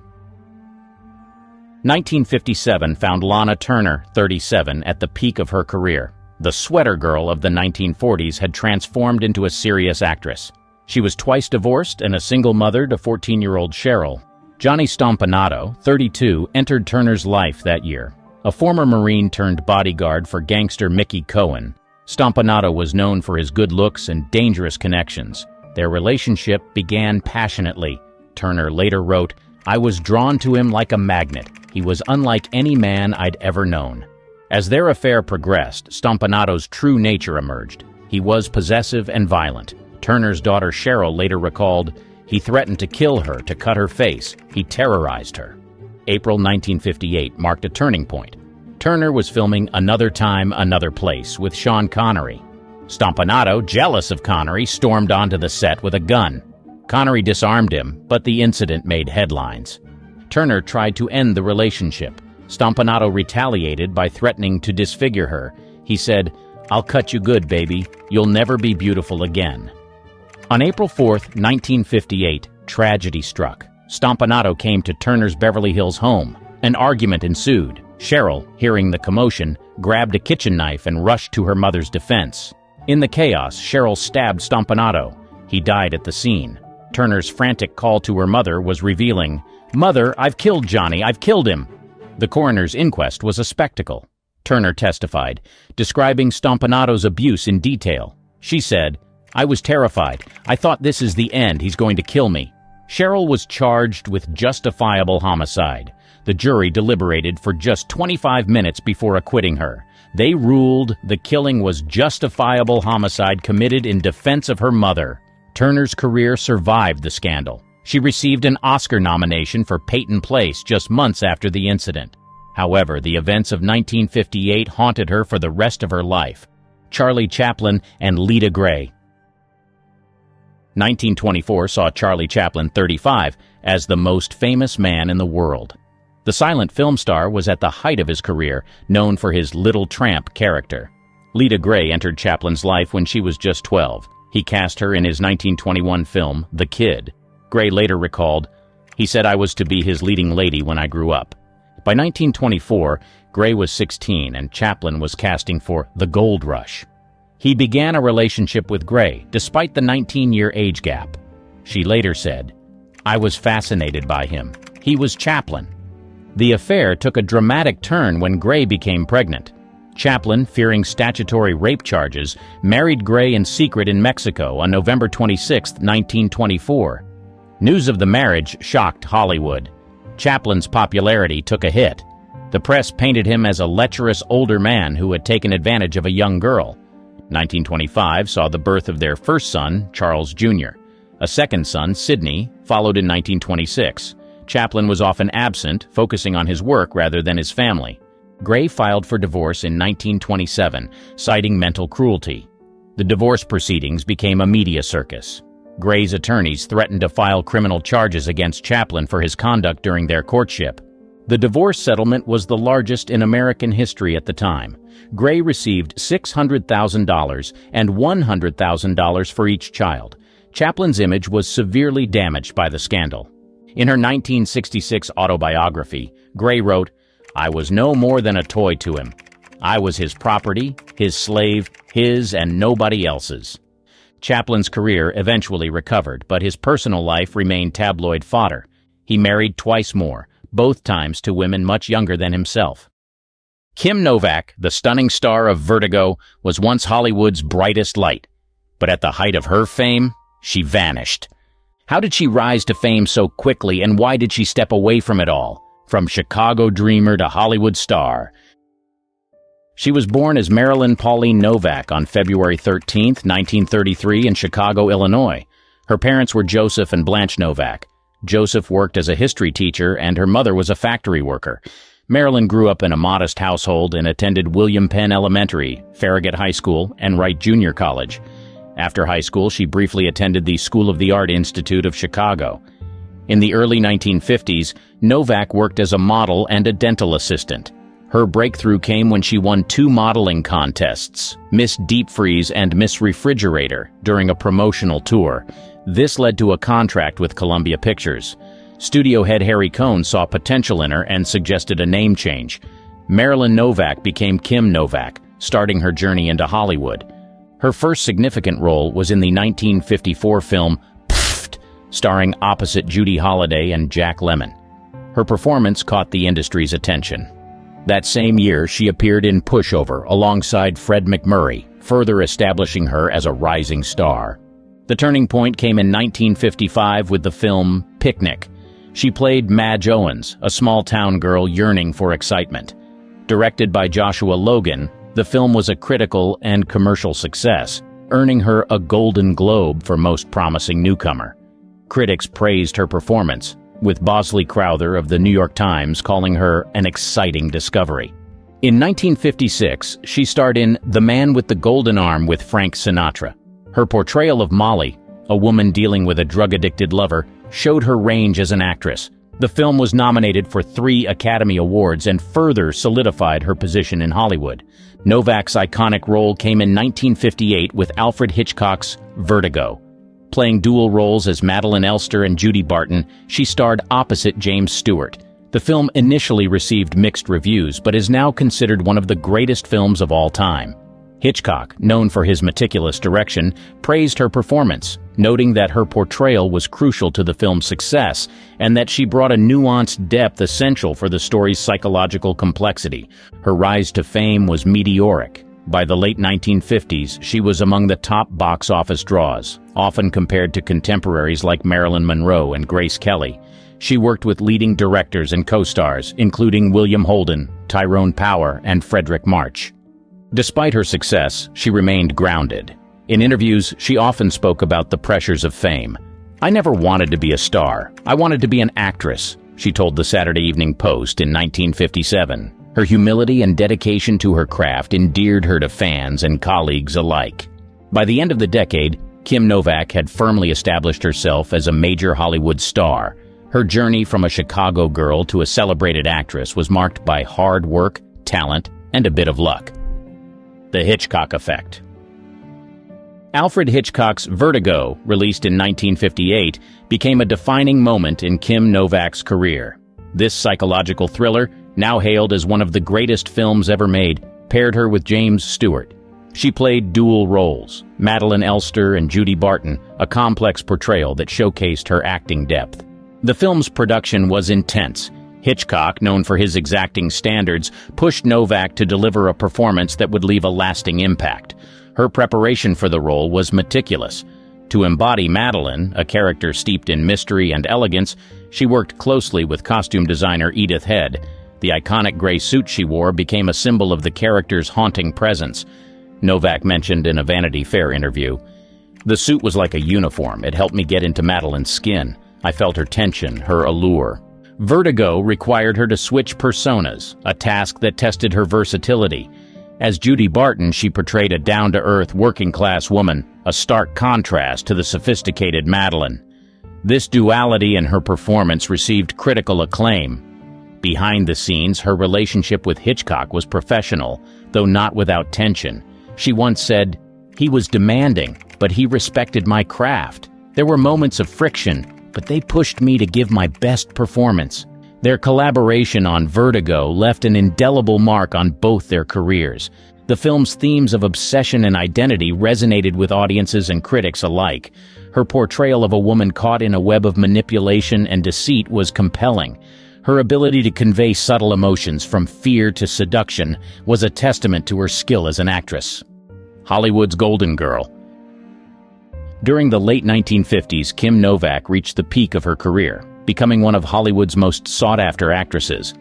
1957 found Lana Turner, 37, at the peak of her career. The sweater girl of the 1940s had transformed into a serious actress. She was twice divorced and a single mother to 14-year-old Cheryl. Johnny Stompanato, 32, entered Turner's life that year. A former Marine turned bodyguard for gangster Mickey Cohen, Stompanato was known for his good looks and dangerous connections. Their relationship began passionately. Turner later wrote, "I was drawn to him like a magnet. He was unlike any man I'd ever known." As their affair progressed, Stompanato's true nature emerged. He was possessive and violent. Turner's daughter Cheryl later recalled, "He threatened to kill her, to cut her face. He terrorized her." April 1958 marked a turning point. Turner was filming Another Time, Another Place with Sean Connery. Stompanato, jealous of Connery, stormed onto the set with a gun. Connery disarmed him, but the incident made headlines. Turner tried to end the relationship. Stompanato retaliated by threatening to disfigure her. He said, "I'll cut you good, baby. You'll never be beautiful again." On April 4th, 1958, tragedy struck. Stompanato came to Turner's Beverly Hills home. An argument ensued. Cheryl, hearing the commotion, grabbed a kitchen knife and rushed to her mother's defense. In the chaos, Cheryl stabbed Stompanato. He died at the scene. Turner's frantic call to her mother was revealing, "Mother, I've killed Johnny. I've killed him." The coroner's inquest was a spectacle. Turner testified, describing Stompanato's abuse in detail. She said, "I was terrified. I thought this is the end. He's going to kill me." Cheryl was charged with justifiable homicide. The jury deliberated for just 25 minutes before acquitting her. They ruled the killing was justifiable homicide committed in defense of her mother. Turner's career survived the scandal. She received an Oscar nomination for Peyton Place just months after the incident. However, the events of 1958 haunted her for the rest of her life. Charlie Chaplin and Lita Grey. 1924 saw Charlie Chaplin, 35, as the most famous man in the world. The silent film star was at the height of his career, known for his Little Tramp character. Lita Grey entered Chaplin's life when she was just 12. He cast her in his 1921 film, The Kid. Grey later recalled, "He said I was to be his leading lady when I grew up." By 1924, Grey was 16 and Chaplin was casting for The Gold Rush. He began a relationship with Grey, despite the 19-year age gap. She later said, "I was fascinated by him. He was Chaplin." The affair took a dramatic turn when Grey became pregnant. Chaplin, fearing statutory rape charges, married Grey in secret in Mexico on November 26, 1924. News of the marriage shocked Hollywood. Chaplin's popularity took a hit. The press painted him as a lecherous older man who had taken advantage of a young girl. 1925 saw the birth of their first son, Charles Jr. A second son, Sidney, followed in 1926. Chaplin was often absent, focusing on his work rather than his family. Grey filed for divorce in 1927, citing mental cruelty. The divorce proceedings became a media circus. Grey's attorneys threatened to file criminal charges against Chaplin for his conduct during their courtship. The divorce settlement was the largest in American history at the time. Grey received $600,000 and $100,000 for each child. Chaplin's image was severely damaged by the scandal. In her 1966 autobiography, Grey wrote, "I was no more than a toy to him. I was his property, his slave, his and nobody else's." Chaplin's career eventually recovered, but his personal life remained tabloid fodder. He married twice more, both times to women much younger than himself. Kim Novak, the stunning star of Vertigo, was once Hollywood's brightest light. But at the height of her fame, she vanished. How did she rise to fame so quickly, and why did she step away from it all? From Chicago dreamer to Hollywood star. She was born as Marilyn Pauline Novak on February 13, 1933 in Chicago, Illinois. Her parents were Joseph and Blanche Novak. Joseph worked as a history teacher and her mother was a factory worker. Marilyn grew up in a modest household and attended William Penn Elementary, Farragut High School, and Wright Junior College. After high school, she briefly attended the School of the Art Institute of Chicago. In the early 1950s, Novak worked as a model and a dental assistant. Her breakthrough came when she won 2 modeling contests, Miss Deep Freeze and Miss Refrigerator, during a promotional tour. This led to a contract with Columbia Pictures. Studio head Harry Cohn saw potential in her and suggested a name change. Marilyn Novak became Kim Novak, starting her journey into Hollywood. Her first significant role was in the 1954 film Pfft, starring opposite Judy Holliday and Jack Lemmon. Her performance caught the industry's attention. That same year, she appeared in Pushover alongside Fred MacMurray, further establishing her as a rising star. The turning point came in 1955 with the film Picnic. She played Madge Owens, a small-town girl yearning for excitement. Directed by Joshua Logan, the film was a critical and commercial success, earning her a Golden Globe for Most Promising Newcomer. Critics praised her performance, with Bosley Crowther of the New York Times calling her an exciting discovery. In 1956, she starred in The Man with the Golden Arm with Frank Sinatra. Her portrayal of Molly, a woman dealing with a drug-addicted lover, showed her range as an actress. The film was nominated for 3 Academy Awards and further solidified her position in Hollywood. Novak's iconic role came in 1958 with Alfred Hitchcock's Vertigo. Playing dual roles as Madeline Elster and Judy Barton, she starred opposite James Stewart. The film initially received mixed reviews, but is now considered one of the greatest films of all time. Hitchcock, known for his meticulous direction, praised her performance, noting that her portrayal was crucial to the film's success and that she brought a nuanced depth essential for the story's psychological complexity. Her rise to fame was meteoric. By the late 1950s, she was among the top box office draws, often compared to contemporaries like Marilyn Monroe and Grace Kelly. She worked with leading directors and co-stars, including William Holden, Tyrone Power, and Frederick March. Despite her success, she remained grounded. In interviews, she often spoke about the pressures of fame. "I never wanted to be a star. I wanted to be an actress," she told the Saturday Evening Post in 1957. Her humility and dedication to her craft endeared her to fans and colleagues alike. By the end of the decade, Kim Novak had firmly established herself as a major Hollywood star. Her journey from a Chicago girl to a celebrated actress was marked by hard work, talent, and a bit of luck. The Hitchcock Effect. Alfred Hitchcock's Vertigo, released in 1958, became a defining moment in Kim Novak's career. This psychological thriller, now hailed as one of the greatest films ever made, paired her with James Stewart. She played dual roles, Madeline Elster and Judy Barton, a complex portrayal that showcased her acting depth. The film's production was intense. Hitchcock, known for his exacting standards, pushed Novak to deliver a performance that would leave a lasting impact. Her preparation for the role was meticulous. To embody Madeline, a character steeped in mystery and elegance, she worked closely with costume designer Edith Head. The iconic gray suit she wore became a symbol of the character's haunting presence. Novak mentioned in a Vanity Fair interview, "The suit was like a uniform. It helped me get into Madeline's skin. I felt her tension, her allure." Vertigo required her to switch personas, a task that tested her versatility. As Judy Barton, she portrayed a down-to-earth, working-class woman, a stark contrast to the sophisticated Madeline. This duality in her performance received critical acclaim. Behind the scenes, her relationship with Hitchcock was professional, though not without tension. She once said, "He was demanding, but he respected my craft. There were moments of friction, but they pushed me to give my best performance." Their collaboration on Vertigo left an indelible mark on both their careers. The film's themes of obsession and identity resonated with audiences and critics alike. Her portrayal of a woman caught in a web of manipulation and deceit was compelling. Her ability to convey subtle emotions from fear to seduction was a testament to her skill as an actress. Hollywood's Golden Girl. During the late 1950s, Kim Novak reached the peak of her career, becoming one of Hollywood's most sought-after actresses.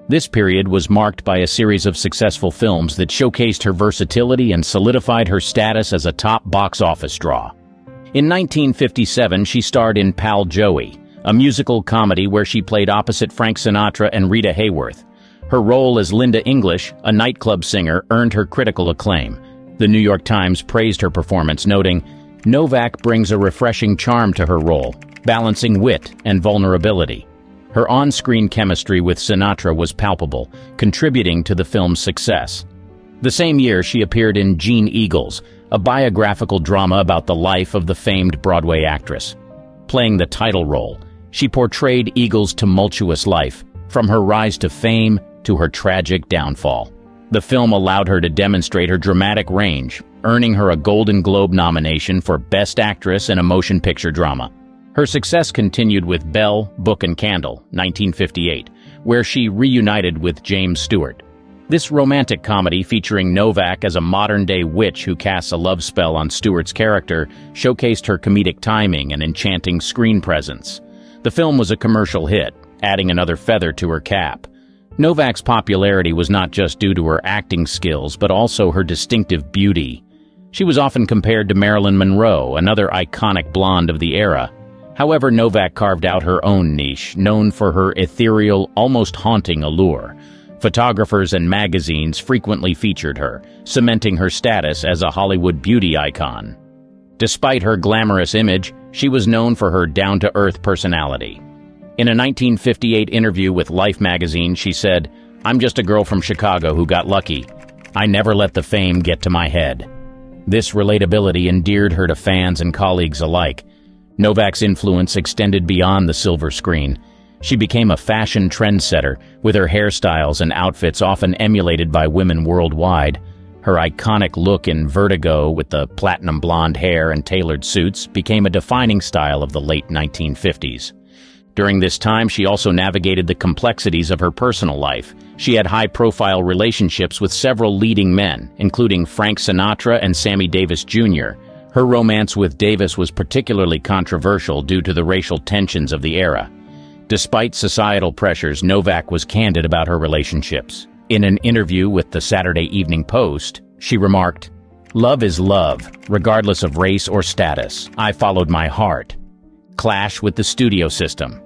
This period was marked by a series of successful films that showcased her versatility and solidified her status as a top box office draw. In 1957, she starred in Pal Joey, a musical comedy where she played opposite Frank Sinatra and Rita Hayworth. Her role as Linda English, a nightclub singer, earned her critical acclaim. The New York Times praised her performance, noting, "Novak brings a refreshing charm to her role, balancing wit and vulnerability." Her on-screen chemistry with Sinatra was palpable, contributing to the film's success. The same year, she appeared in Gene Eagles, a biographical drama about the life of the famed Broadway actress. Playing the title role, she portrayed Eagles' tumultuous life, from her rise to fame to her tragic downfall. The film allowed her to demonstrate her dramatic range, earning her a Golden Globe nomination for Best Actress in a Motion Picture Drama. Her success continued with Belle, Book and Candle, 1958, where she reunited with James Stewart. This romantic comedy, featuring Novak as a modern-day witch who casts a love spell on Stewart's character, showcased her comedic timing and enchanting screen presence. The film was a commercial hit, adding another feather to her cap. Novak's popularity was not just due to her acting skills, but also her distinctive beauty. She was often compared to Marilyn Monroe, another iconic blonde of the era. However, Novak carved out her own niche, known for her ethereal, almost haunting allure. Photographers and magazines frequently featured her, cementing her status as a Hollywood beauty icon. Despite her glamorous image, she was known for her down-to-earth personality. In a 1958 interview with Life magazine, she said, "I'm just a girl from Chicago who got lucky. I never let the fame get to my head." This relatability endeared her to fans and colleagues alike. Novak's influence extended beyond the silver screen. She became a fashion trendsetter, with her hairstyles and outfits often emulated by women worldwide. Her iconic look in Vertigo, with the platinum blonde hair and tailored suits, became a defining style of the late 1950s. During this time, she also navigated the complexities of her personal life. She had high-profile relationships with several leading men, including Frank Sinatra and Sammy Davis Jr. Her romance with Davis was particularly controversial due to the racial tensions of the era. Despite societal pressures, Novak was candid about her relationships. In an interview with the Saturday Evening Post, she remarked, "Love is love, regardless of race or status. I followed my heart." Clash with the studio system.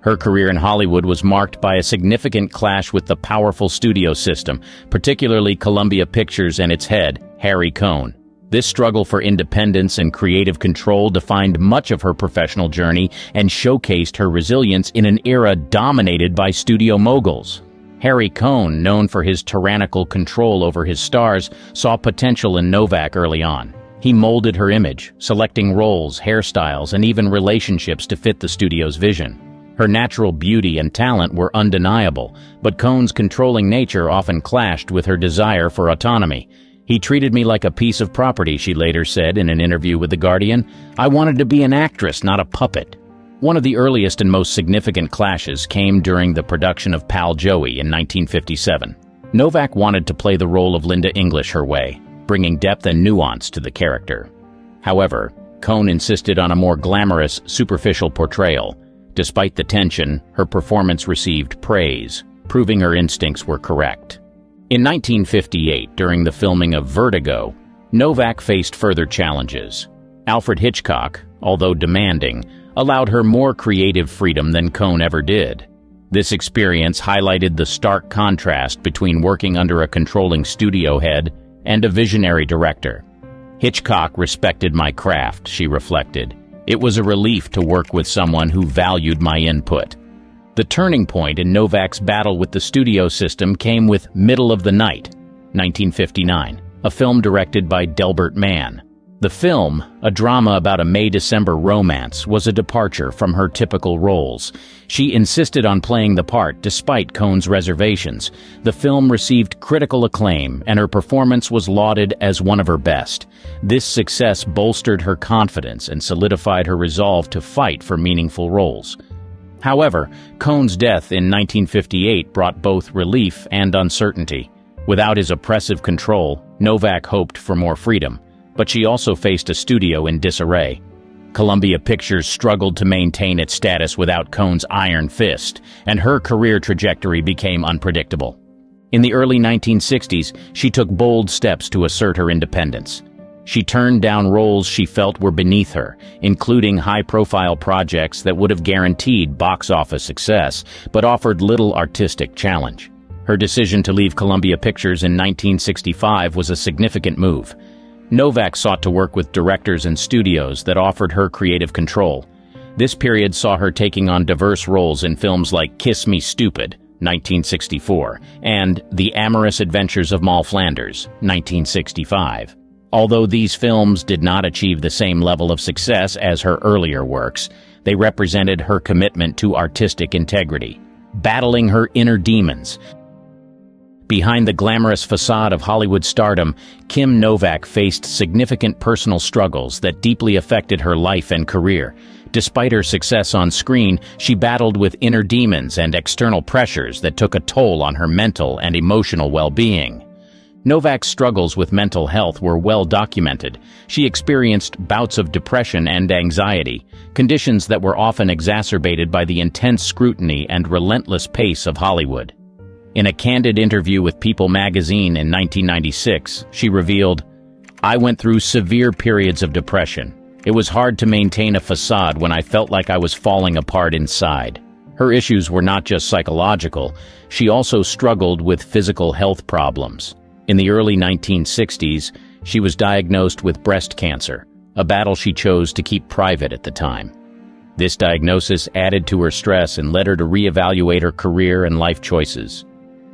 Her career in Hollywood was marked by a significant clash with the powerful studio system, particularly Columbia Pictures and its head, Harry Cohn. This struggle for independence and creative control defined much of her professional journey and showcased her resilience in an era dominated by studio moguls. Harry Cohn, known for his tyrannical control over his stars, saw potential in Novak early on. He molded her image, selecting roles, hairstyles, and even relationships to fit the studio's vision. Her natural beauty and talent were undeniable, but Cohn's controlling nature often clashed with her desire for autonomy. "He treated me like a piece of property," she later said in an interview with The Guardian. "I wanted to be an actress, not a puppet." One of the earliest and most significant clashes came during the production of Pal Joey in 1957. Novak wanted to play the role of Linda English her way, bringing depth and nuance to the character. However, Cohn insisted on a more glamorous, superficial portrayal. Despite the tension, her performance received praise, proving her instincts were correct. In 1958, during the filming of Vertigo, Novak faced further challenges. Alfred Hitchcock, although demanding, allowed her more creative freedom than Cohn ever did. This experience highlighted the stark contrast between working under a controlling studio head and a visionary director. "Hitchcock respected my craft," she reflected. "It was a relief to work with someone who valued my input." The turning point in Novak's battle with the studio system came with Middle of the Night, 1959, a film directed by Delbert Mann. The film, a drama about a May-December romance, was a departure from her typical roles. She insisted on playing the part despite Cohn's reservations. The film received critical acclaim, and her performance was lauded as one of her best. This success bolstered her confidence and solidified her resolve to fight for meaningful roles. However, Cohn's death in 1958 brought both relief and uncertainty. Without his oppressive control, Novak hoped for more freedom. But she also faced a studio in disarray. Columbia Pictures struggled to maintain its status without Cohn's iron fist, and her career trajectory became unpredictable. In the early 1960s, she took bold steps to assert her independence. She turned down roles she felt were beneath her, including high-profile projects that would have guaranteed box office success, but offered little artistic challenge. Her decision to leave Columbia Pictures in 1965 was a significant move. Novak sought to work with directors and studios that offered her creative control. This period saw her taking on diverse roles in films like Kiss Me Stupid, 1964, and The Amorous Adventures of Moll Flanders, 1965. Although these films did not achieve the same level of success as her earlier works, they represented her commitment to artistic integrity, battling her inner demons. Behind the glamorous facade of Hollywood stardom, Kim Novak faced significant personal struggles that deeply affected her life and career. Despite her success on screen, she battled with inner demons and external pressures that took a toll on her mental and emotional well-being. Novak's struggles with mental health were well documented. She experienced bouts of depression and anxiety, conditions that were often exacerbated by the intense scrutiny and relentless pace of Hollywood. In a candid interview with People magazine in 1996, she revealed, "I went through severe periods of depression. It was hard to maintain a facade when I felt like I was falling apart inside." Her issues were not just psychological, she also struggled with physical health problems. In the early 1960s, she was diagnosed with breast cancer, a battle she chose to keep private at the time. This diagnosis added to her stress and led her to reevaluate her career and life choices.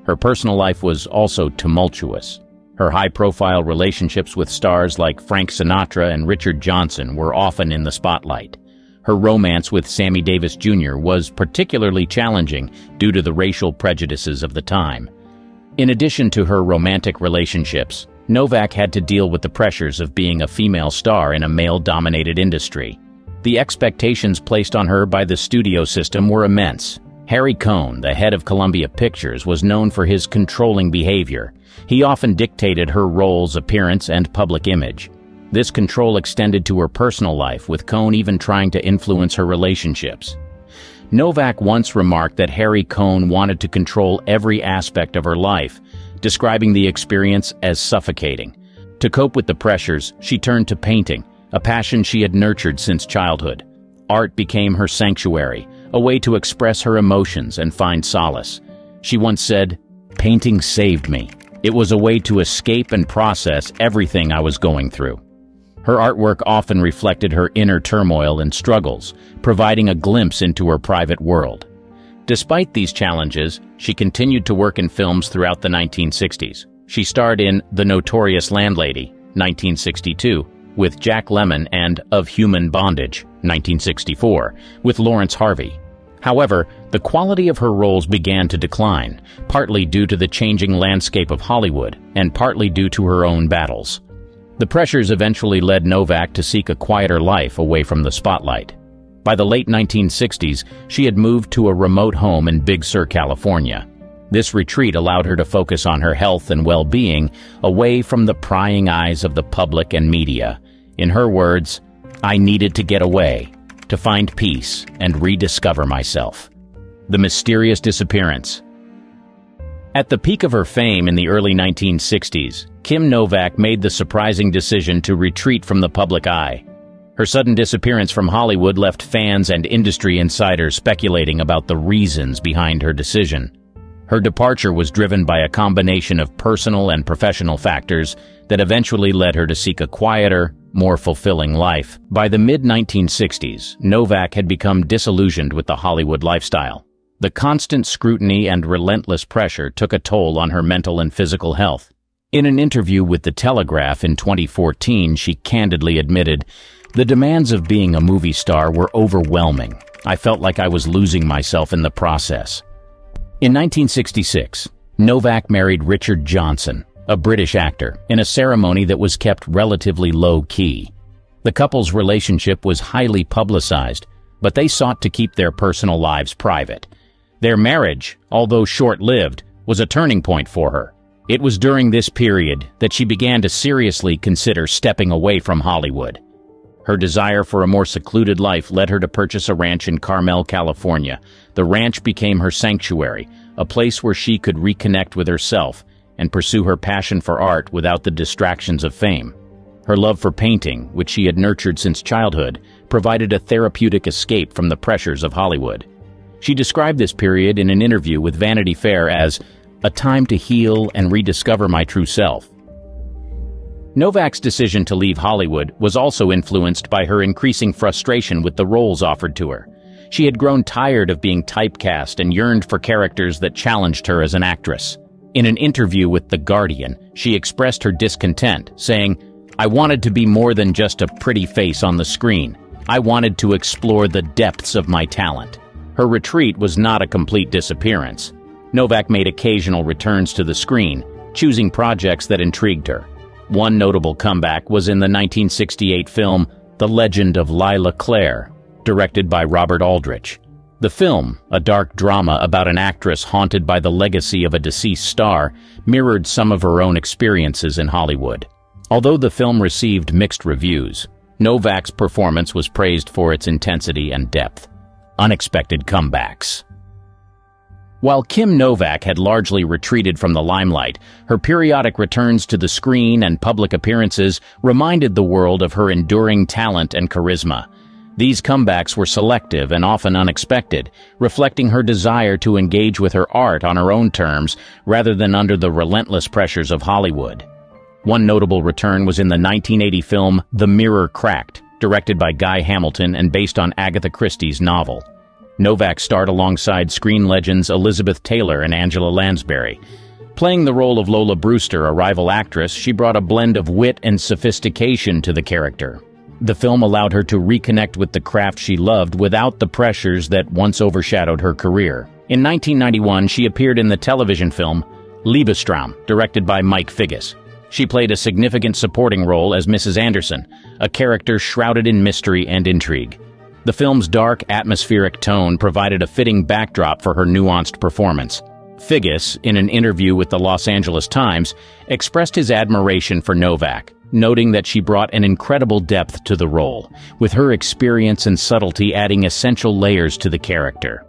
Her personal life was also tumultuous. Her high-profile relationships with stars like Frank Sinatra and Richard Johnson were often in the spotlight. Her romance with Sammy Davis Jr. was particularly challenging due to the racial prejudices of the time. In addition to her romantic relationships, Novak had to deal with the pressures of being a female star in a male-dominated industry. The expectations placed on her by the studio system were immense. Harry Cohn, the head of Columbia Pictures, was known for his controlling behavior. He often dictated her role's appearance and public image. This control extended to her personal life, with Cohn even trying to influence her relationships. Novak once remarked that Harry Cohn wanted to control every aspect of her life, describing the experience as suffocating. To cope with the pressures, she turned to painting, a passion she had nurtured since childhood. art became her sanctuary, a way to express her emotions and find solace. She once said, "Painting saved me. It was a way to escape and process everything I was going through." Her artwork often reflected her inner turmoil and struggles, providing a glimpse into her private world. Despite these challenges, she continued to work in films throughout the 1960s. She starred in The Notorious Landlady, 1962, with Jack Lemmon, and Of Human Bondage, 1964, with Lawrence Harvey. However, the quality of her roles began to decline, partly due to the changing landscape of Hollywood, and partly due to her own battles. The pressures eventually led Novak to seek a quieter life away from the spotlight. By the late 1960s, she had moved to a remote home in Big Sur, California. This retreat allowed her to focus on her health and well-being, away from the prying eyes of the public and media. In her words, "I needed to get away, to find peace and rediscover myself." The mysterious disappearance. At the peak of her fame in the early 1960s, Kim Novak made the surprising decision to retreat from the public eye. Her sudden disappearance from Hollywood left fans and industry insiders speculating about the reasons behind her decision. Her departure was driven by a combination of personal and professional factors that eventually led her to seek a quieter, more fulfilling life. By the mid-1960s, Novak had become disillusioned with the Hollywood lifestyle. The constant scrutiny and relentless pressure took a toll on her mental and physical health. In an interview with The Telegraph in 2014, she candidly admitted, "The demands of being a movie star were overwhelming. I felt like I was losing myself in the process." In 1966, Novak married Richard Johnson, a British actor, in a ceremony that was kept relatively low-key. The couple's relationship was highly publicized, but they sought to keep their personal lives private. Their marriage, although short-lived, was a turning point for her. It was during this period that she began to seriously consider stepping away from Hollywood. Her desire for a more secluded life led her to purchase a ranch in Carmel, California. The ranch became her sanctuary, a place where she could reconnect with herself and pursue her passion for art without the distractions of fame. Her love for painting, which she had nurtured since childhood, provided a therapeutic escape from the pressures of Hollywood. She described this period in an interview with Vanity Fair as a time to heal and rediscover my true self. Novak's decision to leave Hollywood was also influenced by her increasing frustration with the roles offered to her. She had grown tired of being typecast and yearned for characters that challenged her as an actress. In an interview with The Guardian, she expressed her discontent, saying, "I wanted to be more than just a pretty face on the screen. I wanted to explore the depths of my talent." Her retreat was not a complete disappearance. Novak made occasional returns to the screen, choosing projects that intrigued her. One notable comeback was in the 1968 film The Legend of Lila Clare, directed by Robert Aldrich. The film, a dark drama about an actress haunted by the legacy of a deceased star, mirrored some of her own experiences in Hollywood. Although the film received mixed reviews, Novak's performance was praised for its intensity and depth. Unexpected comebacks. While Kim Novak had largely retreated from the limelight, her periodic returns to the screen and public appearances reminded the world of her enduring talent and charisma. These comebacks were selective and often unexpected, reflecting her desire to engage with her art on her own terms rather than under the relentless pressures of Hollywood. One notable return was in the 1980 film The Mirror Cracked, directed by Guy Hamilton and based on Agatha Christie's novel. Novak starred alongside screen legends Elizabeth Taylor and Angela Lansbury. Playing the role of Lola Brewster, a rival actress, she brought a blend of wit and sophistication to the character. The film allowed her to reconnect with the craft she loved without the pressures that once overshadowed her career. In 1991, she appeared in the television film Liebestraum, directed by Mike Figgis. She played a significant supporting role as Mrs. Anderson, a character shrouded in mystery and intrigue. The film's dark, atmospheric tone provided a fitting backdrop for her nuanced performance. Figgis, in an interview with the Los Angeles Times, expressed his admiration for Novak, noting that she brought an incredible depth to the role, with her experience and subtlety adding essential layers to the character.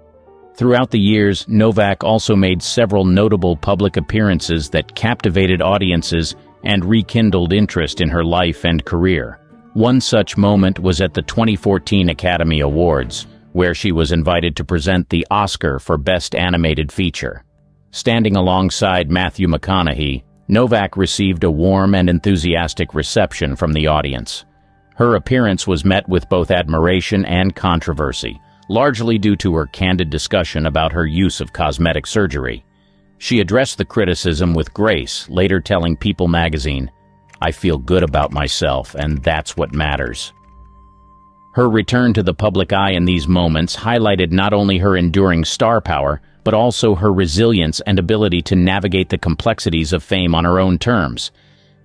Throughout the years, Novak also made several notable public appearances that captivated audiences and rekindled interest in her life and career. One such moment was at the 2014 Academy Awards, where she was invited to present the Oscar for Best Animated Feature. Standing alongside Matthew McConaughey, Novak received a warm and enthusiastic reception from the audience. Her appearance was met with both admiration and controversy, largely due to her candid discussion about her use of cosmetic surgery. She addressed the criticism with grace, later telling People magazine, "I feel good about myself, and that's what matters." Her return to the public eye in these moments highlighted not only her enduring star power, but also her resilience and ability to navigate the complexities of fame on her own terms.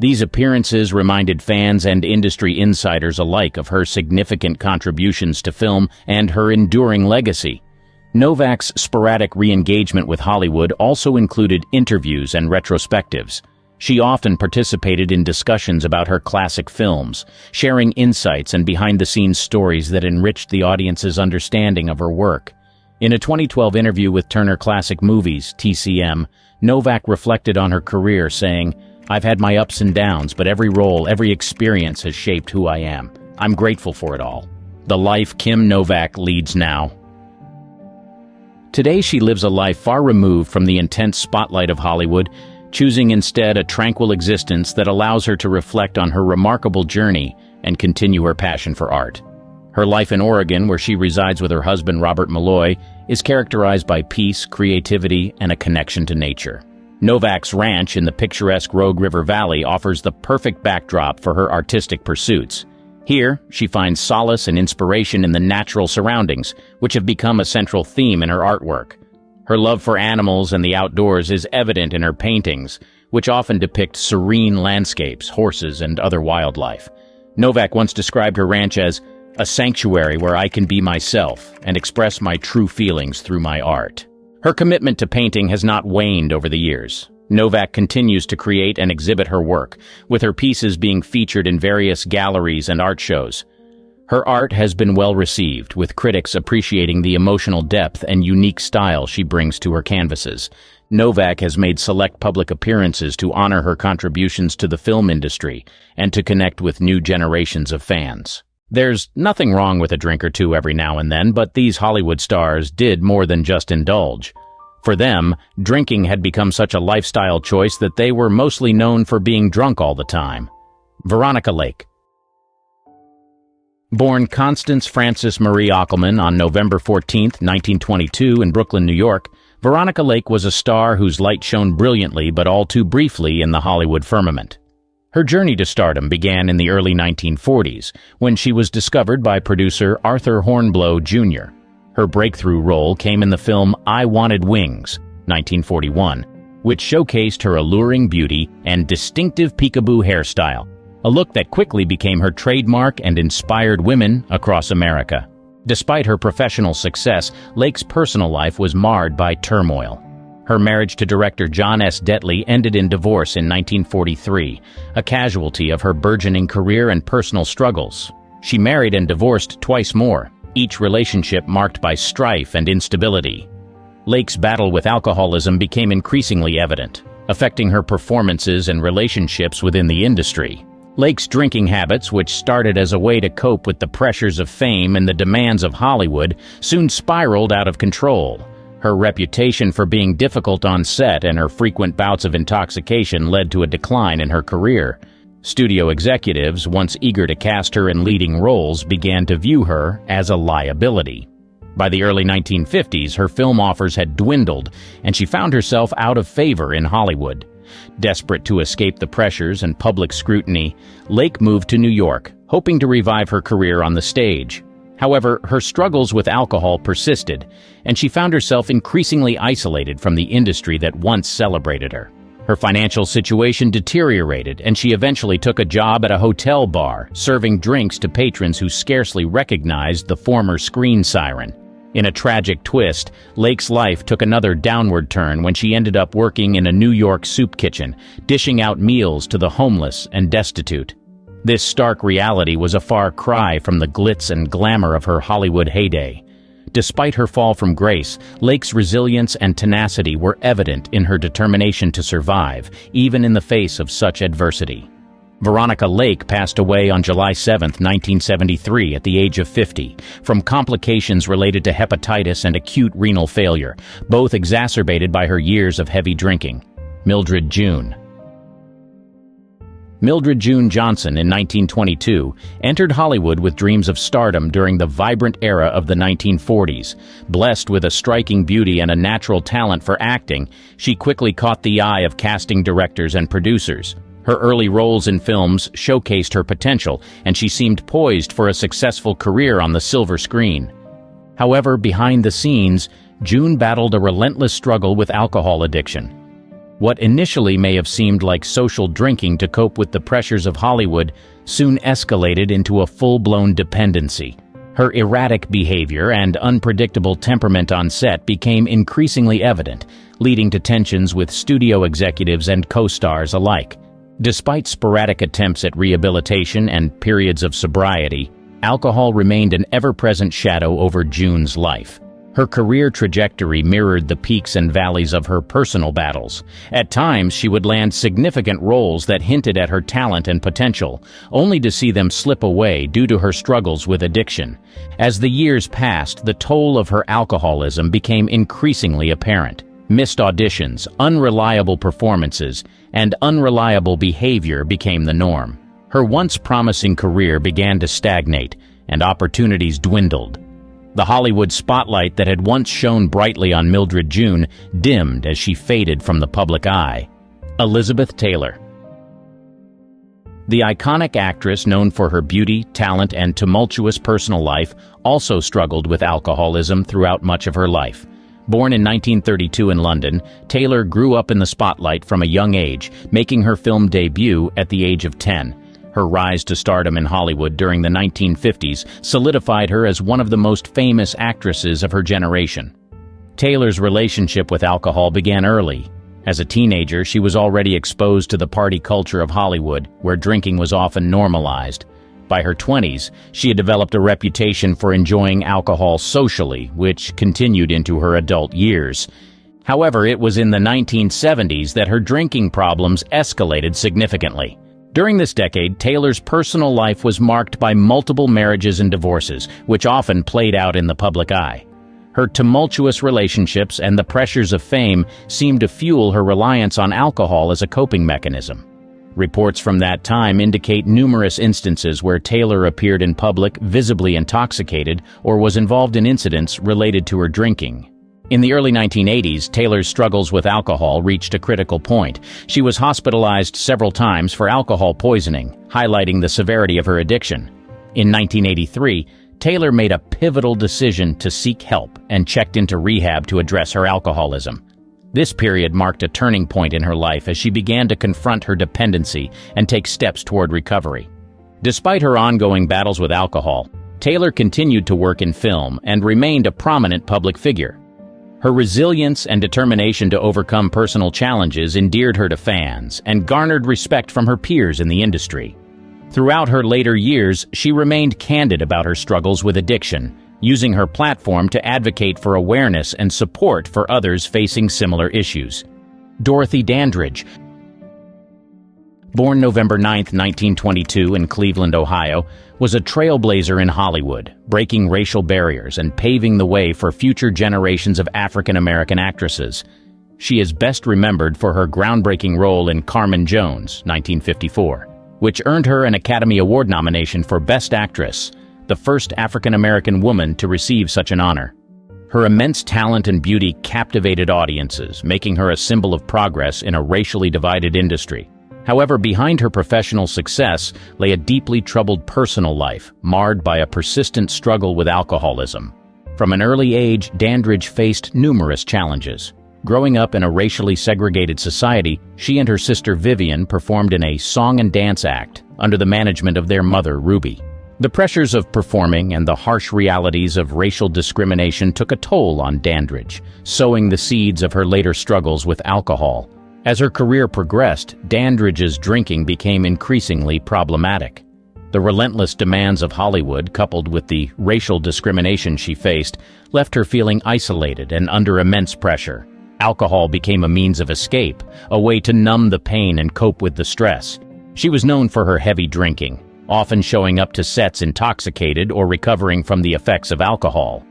These appearances reminded fans and industry insiders alike of her significant contributions to film and her enduring legacy. Novak's sporadic re-engagement with Hollywood also included interviews and retrospectives. She often participated in discussions about her classic films, sharing insights and behind-the-scenes stories that enriched the audience's understanding of her work. In a 2012 interview with Turner Classic Movies, TCM, Novak reflected on her career, saying, "I've had my ups and downs, but every role, every experience has shaped who I am. I'm grateful for it all." The life Kim Novak leads now. Today she lives a life far removed from the intense spotlight of Hollywood, choosing instead a tranquil existence that allows her to reflect on her remarkable journey and continue her passion for art. Her life in Oregon, where she resides with her husband Robert Malloy, is characterized by peace, creativity, and a connection to nature. Novak's ranch in the picturesque Rogue River Valley offers the perfect backdrop for her artistic pursuits. Here, she finds solace and inspiration in the natural surroundings, which have become a central theme in her artwork. Her love for animals and the outdoors is evident in her paintings, which often depict serene landscapes, horses, and other wildlife. Novak once described her ranch as a sanctuary where I can be myself and express my true feelings through my art. Her commitment to painting has not waned over the years. Novak continues to create and exhibit her work, with her pieces being featured in various galleries and art shows. Her art has been well received, with critics appreciating the emotional depth and unique style she brings to her canvases. Novak has made select public appearances to honor her contributions to the film industry and to connect with new generations of fans. There's nothing wrong with a drink or two every now and then, but these Hollywood stars did more than just indulge. For them, drinking had become such a lifestyle choice that they were mostly known for being drunk all the time. Veronica Lake. Born Constance Frances Marie Ockelman on November 14, 1922 in Brooklyn, New York, Veronica Lake was a star whose light shone brilliantly but all too briefly in the Hollywood firmament. Her journey to stardom began in the early 1940s, when she was discovered by producer Arthur Hornblow, Jr. Her breakthrough role came in the film I Wanted Wings, 1941, which showcased her alluring beauty and distinctive peekaboo hairstyle, a look that quickly became her trademark and inspired women across America. Despite her professional success, Lake's personal life was marred by turmoil. Her marriage to director John S. Detley ended in divorce in 1943, a casualty of her burgeoning career and personal struggles. She married and divorced twice more, each relationship marked by strife and instability. Lake's battle with alcoholism became increasingly evident, affecting her performances and relationships within the industry. Lake's drinking habits, which started as a way to cope with the pressures of fame and the demands of Hollywood, soon spiraled out of control. Her reputation for being difficult on set and her frequent bouts of intoxication led to a decline in her career. Studio executives, once eager to cast her in leading roles, began to view her as a liability. By the early 1950s, her film offers had dwindled, and she found herself out of favor in Hollywood. Desperate to escape the pressures and public scrutiny, Lake moved to New York, hoping to revive her career on the stage. However, her struggles with alcohol persisted, and she found herself increasingly isolated from the industry that once celebrated her. Her financial situation deteriorated, and she eventually took a job at a hotel bar, serving drinks to patrons who scarcely recognized the former screen siren. In a tragic twist, Lake's life took another downward turn when she ended up working in a New York soup kitchen, dishing out meals to the homeless and destitute. This stark reality was a far cry from the glitz and glamour of her Hollywood heyday. Despite her fall from grace, Lake's resilience and tenacity were evident in her determination to survive, even in the face of such adversity. Veronica Lake passed away on July 7, 1973, at the age of 50, from complications related to hepatitis and acute renal failure, both exacerbated by her years of heavy drinking. Mildred June. Mildred June Johnson, in 1922, entered Hollywood with dreams of stardom during the vibrant era of the 1940s. Blessed with a striking beauty and a natural talent for acting, she quickly caught the eye of casting directors and producers. Her early roles in films showcased her potential, and she seemed poised for a successful career on the silver screen. However, behind the scenes, June battled a relentless struggle with alcohol addiction. What initially may have seemed like social drinking to cope with the pressures of Hollywood soon escalated into a full-blown dependency. Her erratic behavior and unpredictable temperament on set became increasingly evident, leading to tensions with studio executives and co-stars alike. Despite sporadic attempts at rehabilitation and periods of sobriety, alcohol remained an ever-present shadow over June's life. Her career trajectory mirrored the peaks and valleys of her personal battles. At times, she would land significant roles that hinted at her talent and potential, only to see them slip away due to her struggles with addiction. As the years passed, the toll of her alcoholism became increasingly apparent. Missed auditions, unreliable performances, and unreliable behavior became the norm. Her once promising career began to stagnate, and opportunities dwindled. The Hollywood spotlight that had once shone brightly on Mildred June dimmed as she faded from the public eye. Elizabeth Taylor. The iconic actress, known for her beauty, talent, and tumultuous personal life, also struggled with alcoholism throughout much of her life. Born in 1932 in London, Taylor grew up in the spotlight from a young age, making her film debut at the age of 10. Her rise to stardom in Hollywood during the 1950s solidified her as one of the most famous actresses of her generation. Taylor's relationship with alcohol began early. As a teenager, she was already exposed to the party culture of Hollywood, where drinking was often normalized. By her 20s, she had developed a reputation for enjoying alcohol socially, which continued into her adult years. However, it was in the 1970s that her drinking problems escalated significantly. During this decade, Taylor's personal life was marked by multiple marriages and divorces, which often played out in the public eye. Her tumultuous relationships and the pressures of fame seemed to fuel her reliance on alcohol as a coping mechanism. Reports from that time indicate numerous instances where Taylor appeared in public visibly intoxicated or was involved in incidents related to her drinking. In the early 1980s, Taylor's struggles with alcohol reached a critical point. She was hospitalized several times for alcohol poisoning, highlighting the severity of her addiction. In 1983, Taylor made a pivotal decision to seek help and checked into rehab to address her alcoholism. This period marked a turning point in her life as she began to confront her dependency and take steps toward recovery. Despite her ongoing battles with alcohol, Taylor continued to work in film and remained a prominent public figure. Her resilience and determination to overcome personal challenges endeared her to fans and garnered respect from her peers in the industry. Throughout her later years, she remained candid about her struggles with addiction, using her platform to advocate for awareness and support for others facing similar issues. Dorothy Dandridge. Born November 9, 1922 in Cleveland, Ohio, was a trailblazer in Hollywood, breaking racial barriers and paving the way for future generations of African-American actresses. She is best remembered for her groundbreaking role in Carmen Jones, 1954, which earned her an Academy Award nomination for Best Actress, the first African-American woman to receive such an honor. Her immense talent and beauty captivated audiences, making her a symbol of progress in a racially divided industry. However, behind her professional success lay a deeply troubled personal life, marred by a persistent struggle with alcoholism. From an early age, Dandridge faced numerous challenges. Growing up in a racially segregated society, she and her sister Vivien performed in a song and dance act under the management of their mother, Ruby. The pressures of performing and the harsh realities of racial discrimination took a toll on Dandridge, sowing the seeds of her later struggles with alcohol. As her career progressed, Dandridge's drinking became increasingly problematic. The relentless demands of Hollywood, coupled with the racial discrimination she faced, left her feeling isolated and under immense pressure. Alcohol became a means of escape, a way to numb the pain and cope with the stress. She was known for her heavy drinking, often showing up to sets intoxicated or recovering from the effects of alcohol.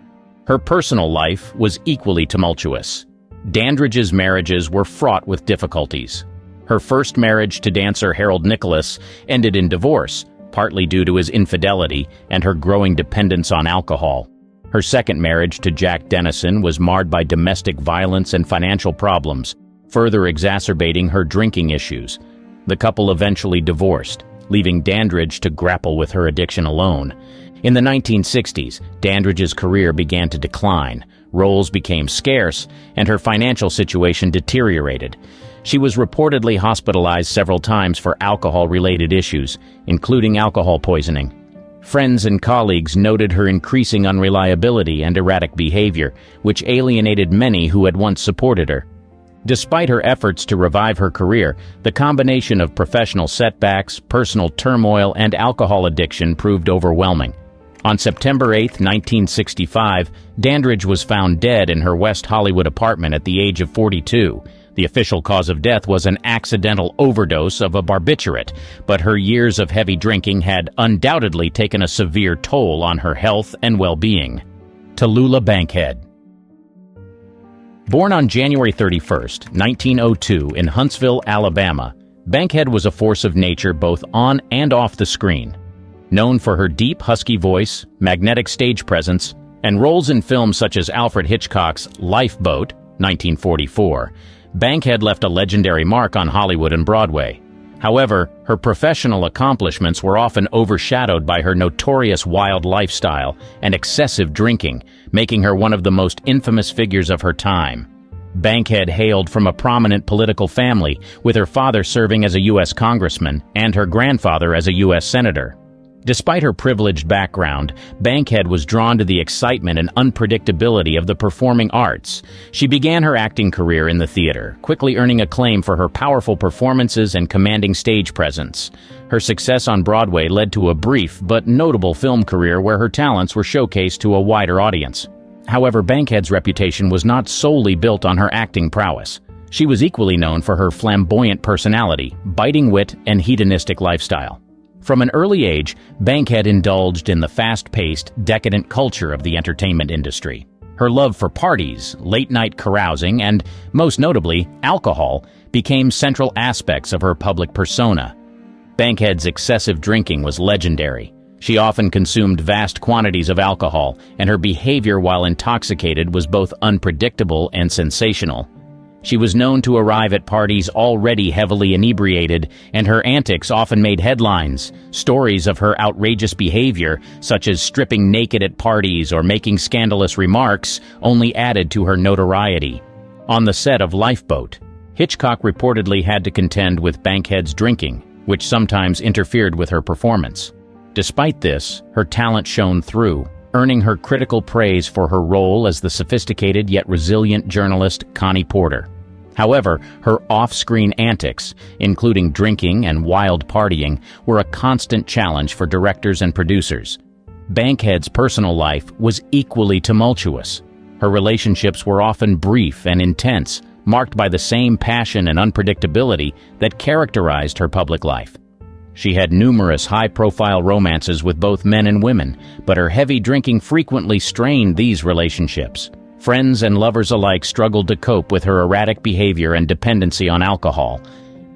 Her personal life was equally tumultuous. Dandridge's marriages were fraught with difficulties. Her first marriage to dancer Harold Nicholas ended in divorce, partly due to his infidelity and her growing dependence on alcohol. Her second marriage to Jack Dennison was marred by domestic violence and financial problems, further exacerbating her drinking issues. The couple eventually divorced, leaving Dandridge to grapple with her addiction alone. In the 1960s, Dandridge's career began to decline, roles became scarce, and her financial situation deteriorated. She was reportedly hospitalized several times for alcohol-related issues, including alcohol poisoning. Friends and colleagues noted her increasing unreliability and erratic behavior, which alienated many who had once supported her. Despite her efforts to revive her career, the combination of professional setbacks, personal turmoil, and alcohol addiction proved overwhelming. On September 8, 1965, Dandridge was found dead in her West Hollywood apartment at the age of 42. The official cause of death was an accidental overdose of a barbiturate, but her years of heavy drinking had undoubtedly taken a severe toll on her health and well-being. Tallulah Bankhead. Born on January 31, 1902 in Huntsville, Alabama, Bankhead was a force of nature both on and off the screen. Known for her deep, husky voice, magnetic stage presence, and roles in films such as Alfred Hitchcock's Lifeboat, 1944, Bankhead left a legendary mark on Hollywood and Broadway. However, her professional accomplishments were often overshadowed by her notorious wild lifestyle and excessive drinking, making her one of the most infamous figures of her time. Bankhead hailed from a prominent political family, with her father serving as a U.S. congressman and her grandfather as a U.S. senator. Despite her privileged background, Bankhead was drawn to the excitement and unpredictability of the performing arts. She began her acting career in the theater, quickly earning acclaim for her powerful performances and commanding stage presence. Her success on Broadway led to a brief but notable film career where her talents were showcased to a wider audience. However, Bankhead's reputation was not solely built on her acting prowess. She was equally known for her flamboyant personality, biting wit, and hedonistic lifestyle. From an early age, Bankhead indulged in the fast-paced, decadent culture of the entertainment industry. Her love for parties, late-night carousing, and, most notably, alcohol, became central aspects of her public persona. Bankhead's excessive drinking was legendary. She often consumed vast quantities of alcohol, and her behavior while intoxicated was both unpredictable and sensational. She was known to arrive at parties already heavily inebriated, and her antics often made headlines. Stories of her outrageous behavior, such as stripping naked at parties or making scandalous remarks, only added to her notoriety. On the set of Lifeboat, Hitchcock reportedly had to contend with Bankhead's drinking, which sometimes interfered with her performance. Despite this, her talent shone through, earning her critical praise for her role as the sophisticated yet resilient journalist Connie Porter. However, her off-screen antics, including drinking and wild partying, were a constant challenge for directors and producers. Bankhead's personal life was equally tumultuous. Her relationships were often brief and intense, marked by the same passion and unpredictability that characterized her public life. She had numerous high-profile romances with both men and women, but her heavy drinking frequently strained these relationships. Friends and lovers alike struggled to cope with her erratic behavior and dependency on alcohol.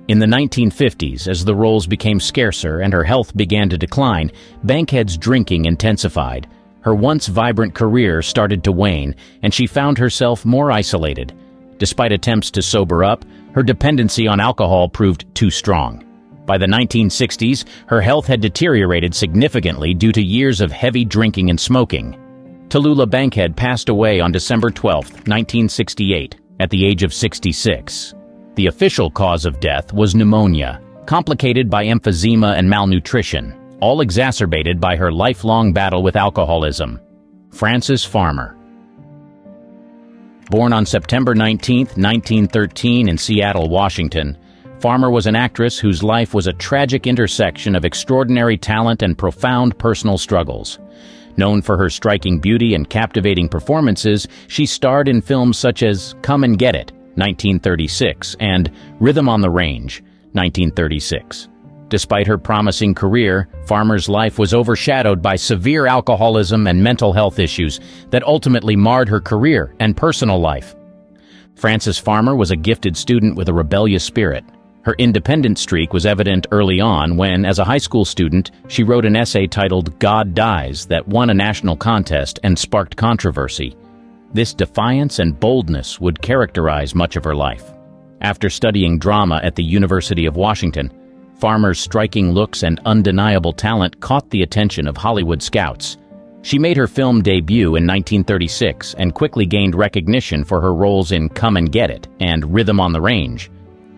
In the 1950s, as the roles became scarcer and her health began to decline, Bankhead's drinking intensified. Her once vibrant career started to wane, and she found herself more isolated. Despite attempts to sober up, her dependency on alcohol proved too strong. By the 1960s, her health had deteriorated significantly due to years of heavy drinking and smoking. Tallulah Bankhead passed away on December 12, 1968, at the age of 66. The official cause of death was pneumonia, complicated by emphysema and malnutrition, all exacerbated by her lifelong battle with alcoholism. Frances Farmer. Born on September 19, 1913 in Seattle, Washington, Farmer was an actress whose life was a tragic intersection of extraordinary talent and profound personal struggles. Known for her striking beauty and captivating performances, she starred in films such as Come and Get It, 1936, and Rhythm on the Range, 1936. Despite her promising career, Farmer's life was overshadowed by severe alcoholism and mental health issues that ultimately marred her career and personal life. Frances Farmer was a gifted student with a rebellious spirit. Her independent streak was evident early on when, as a high school student, she wrote an essay titled "God Dies" that won a national contest and sparked controversy. This defiance and boldness would characterize much of her life. After studying drama at the University of Washington, Farmer's striking looks and undeniable talent caught the attention of Hollywood scouts. She made her film debut in 1936 and quickly gained recognition for her roles in Come and Get It and Rhythm on the Range.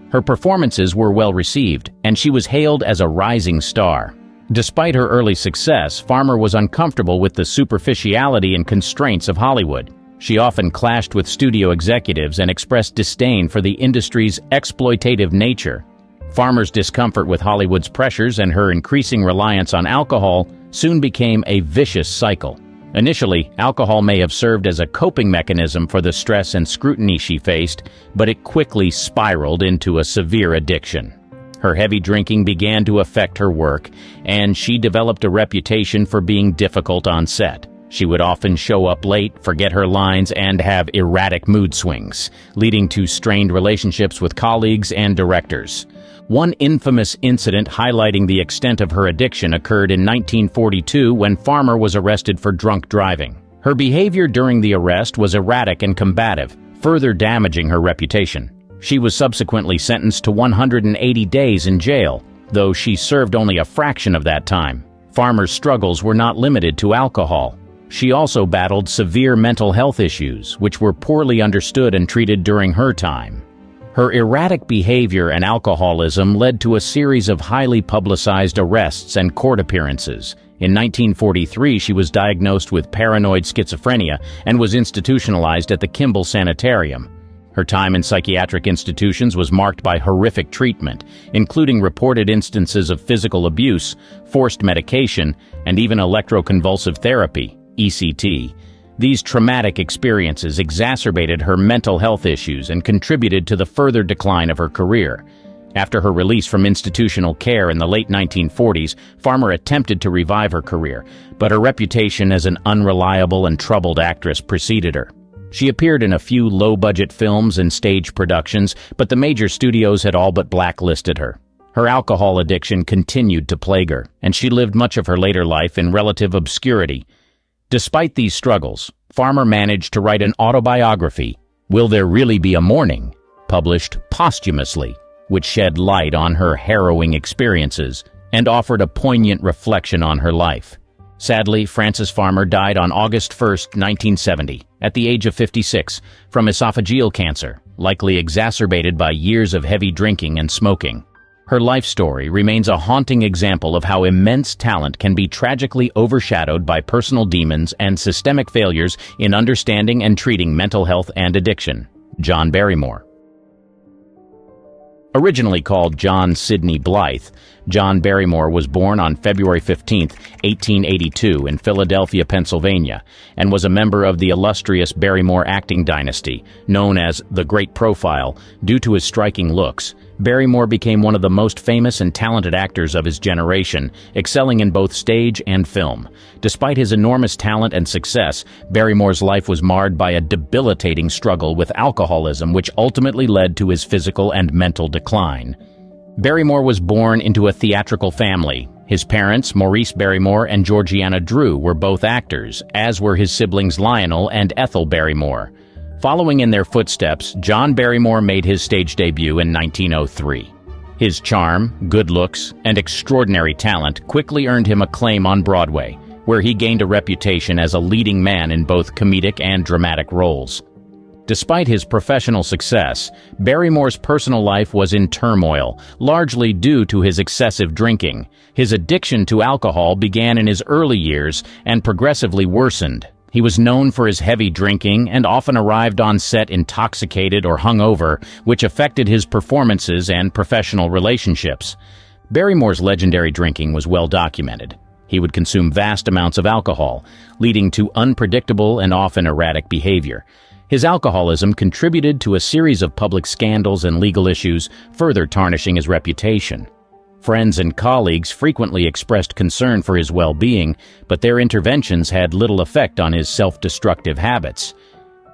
Her performances were well received, and she was hailed as a rising star. Despite her early success, Farmer was uncomfortable with the superficiality and constraints of Hollywood. She often clashed with studio executives and expressed disdain for the industry's exploitative nature. Farmer's discomfort with Hollywood's pressures and her increasing reliance on alcohol soon became a vicious cycle. Initially, alcohol may have served as a coping mechanism for the stress and scrutiny she faced, but it quickly spiraled into a severe addiction. Her heavy drinking began to affect her work, and she developed a reputation for being difficult on set. She would often show up late, forget her lines, and have erratic mood swings, leading to strained relationships with colleagues and directors. One infamous incident highlighting the extent of her addiction occurred in 1942 when Farmer was arrested for drunk driving. Her behavior during the arrest was erratic and combative, further damaging her reputation. She was subsequently sentenced to 180 days in jail, though she served only a fraction of that time. Farmer's struggles were not limited to alcohol. She also battled severe mental health issues, which were poorly understood and treated during her time. Her erratic behavior and alcoholism led to a series of highly publicized arrests and court appearances. In 1943, she was diagnosed with paranoid schizophrenia and was institutionalized at the Kimball Sanitarium. Her time in psychiatric institutions was marked by horrific treatment, including reported instances of physical abuse, forced medication, and even electroconvulsive therapy, ECT. These traumatic experiences exacerbated her mental health issues and contributed to the further decline of her career. After her release from institutional care in the late 1940s, Farmer attempted to revive her career, but her reputation as an unreliable and troubled actress preceded her. She appeared in a few low-budget films and stage productions, but the major studios had all but blacklisted her. Her alcohol addiction continued to plague her, and she lived much of her later life in relative obscurity. Despite these struggles, Farmer managed to write an autobiography, Will There Really Be a Morning?, published posthumously, which shed light on her harrowing experiences and offered a poignant reflection on her life. Sadly, Frances Farmer died on August 1, 1970, at the age of 56, from esophageal cancer, likely exacerbated by years of heavy drinking and smoking. Her life story remains a haunting example of how immense talent can be tragically overshadowed by personal demons and systemic failures in understanding and treating mental health and addiction. John Barrymore. Originally called John Sidney Blythe, John Barrymore was born on February 15, 1882 in Philadelphia, Pennsylvania, and was a member of the illustrious Barrymore acting dynasty, known as the Great Profile, due to his striking looks. Barrymore became one of the most famous and talented actors of his generation, excelling in both stage and film. Despite his enormous talent and success, Barrymore's life was marred by a debilitating struggle with alcoholism, which ultimately led to his physical and mental decline. Barrymore was born into a theatrical family. His parents, Maurice Barrymore and Georgiana Drew, were both actors, as were his siblings Lionel and Ethel Barrymore. Following in their footsteps, John Barrymore made his stage debut in 1903. His charm, good looks, and extraordinary talent quickly earned him acclaim on Broadway, where he gained a reputation as a leading man in both comedic and dramatic roles. Despite his professional success, Barrymore's personal life was in turmoil, largely due to his excessive drinking. His addiction to alcohol began in his early years and progressively worsened. He was known for his heavy drinking and often arrived on set intoxicated or hungover, which affected his performances and professional relationships. Barrymore's legendary drinking was well documented. He would consume vast amounts of alcohol, leading to unpredictable and often erratic behavior. His alcoholism contributed to a series of public scandals and legal issues, further tarnishing his reputation. Friends and colleagues frequently expressed concern for his well-being, but their interventions had little effect on his self-destructive habits.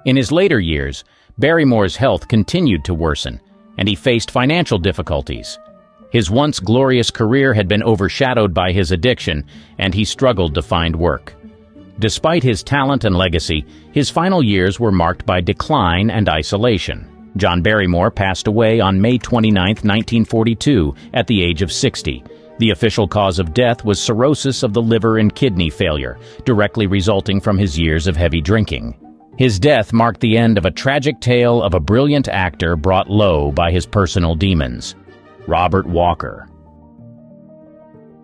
In his later years, Barrymore's health continued to worsen, and he faced financial difficulties. His once glorious career had been overshadowed by his addiction, and he struggled to find work. Despite his talent and legacy, his final years were marked by decline and isolation. John Barrymore passed away on May 29, 1942, at the age of 60. The official cause of death was cirrhosis of the liver and kidney failure, directly resulting from his years of heavy drinking. His death marked the end of a tragic tale of a brilliant actor brought low by his personal demons. Robert Walker.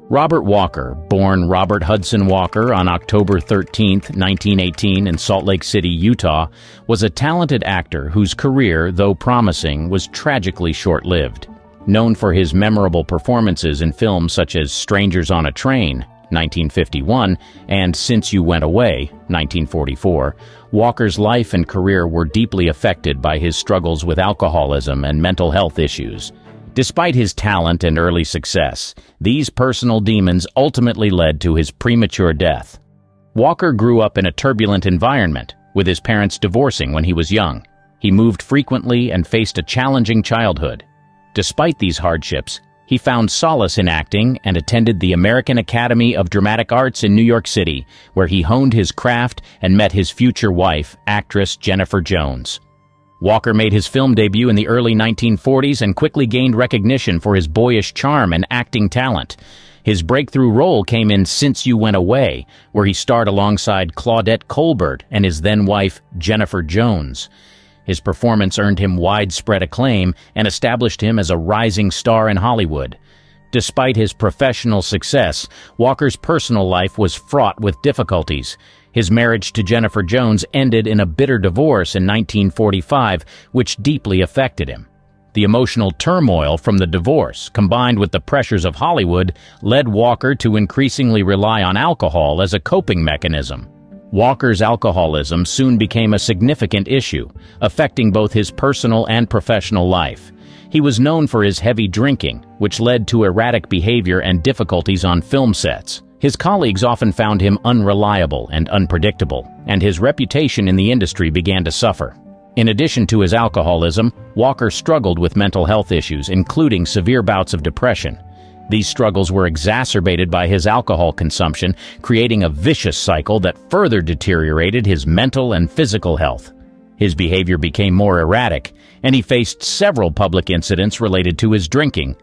Robert Walker, born Robert Hudson Walker on October 13, 1918 in Salt Lake City, Utah, was a talented actor whose career, though promising, was tragically short-lived. Known for his memorable performances in films such as Strangers on a Train, 1951, and Since You Went Away, 1944, Walker's life and career were deeply affected by his struggles with alcoholism and mental health issues. Despite his talent and early success, these personal demons ultimately led to his premature death. Walker grew up in a turbulent environment, with his parents divorcing when he was young. He moved frequently and faced a challenging childhood. Despite these hardships, he found solace in acting and attended the American Academy of Dramatic Arts in New York City, where he honed his craft and met his future wife, actress Jennifer Jones. Walker made his film debut in the early 1940s and quickly gained recognition for his boyish charm and acting talent. His breakthrough role came in Since You Went Away, where he starred alongside Claudette Colbert and his then-wife, Jennifer Jones. His performance earned him widespread acclaim and established him as a rising star in Hollywood. Despite his professional success, Walker's personal life was fraught with difficulties. His marriage to Jennifer Jones ended in a bitter divorce in 1945, which deeply affected him. The emotional turmoil from the divorce, combined with the pressures of Hollywood, led Walker to increasingly rely on alcohol as a coping mechanism. Walker's alcoholism soon became a significant issue, affecting both his personal and professional life. He was known for his heavy drinking, which led to erratic behavior and difficulties on film sets. His colleagues often found him unreliable and unpredictable, and his reputation in the industry began to suffer. In addition to his alcoholism, Walker struggled with mental health issues, including severe bouts of depression. These struggles were exacerbated by his alcohol consumption, creating a vicious cycle that further deteriorated his mental and physical health. His behavior became more erratic, and he faced several public incidents related to his drinking.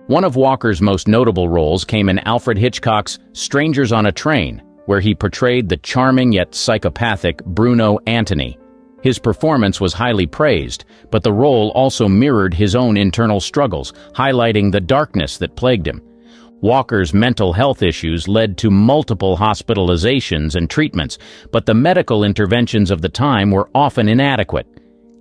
One of Walker's most notable roles came in Alfred Hitchcock's Strangers on a Train, where he portrayed the charming yet psychopathic Bruno Antony. His performance was highly praised, but the role also mirrored his own internal struggles, highlighting the darkness that plagued him. Walker's mental health issues led to multiple hospitalizations and treatments, but the medical interventions of the time were often inadequate.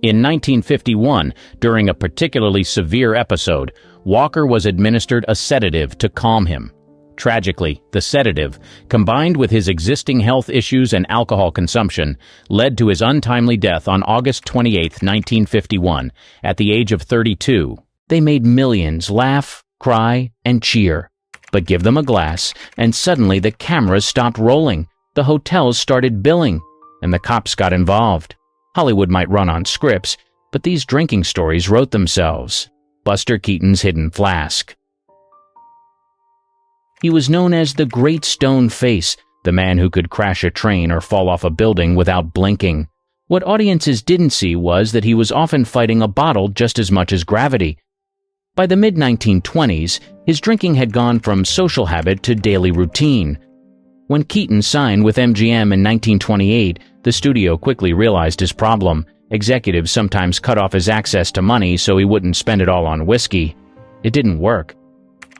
In 1951, during a particularly severe episode, Walker was administered a sedative to calm him. Tragically, the sedative, combined with his existing health issues and alcohol consumption, led to his untimely death on August 28, 1951, at the age of 32. They made millions laugh, cry, and cheer. But give them a glass, and suddenly the cameras stopped rolling, the hotels started billing, and the cops got involved. Hollywood might run on scripts, but these drinking stories wrote themselves. Buster Keaton's Hidden Flask. He was known as the Great Stone Face, the man who could crash a train or fall off a building without blinking. What audiences didn't see was that he was often fighting a bottle just as much as gravity. By the mid-1920s, his drinking had gone from social habit to daily routine. When Keaton signed with MGM in 1928, the studio quickly realized his problem. Executives sometimes cut off his access to money so he wouldn't spend it all on whiskey. It didn't work.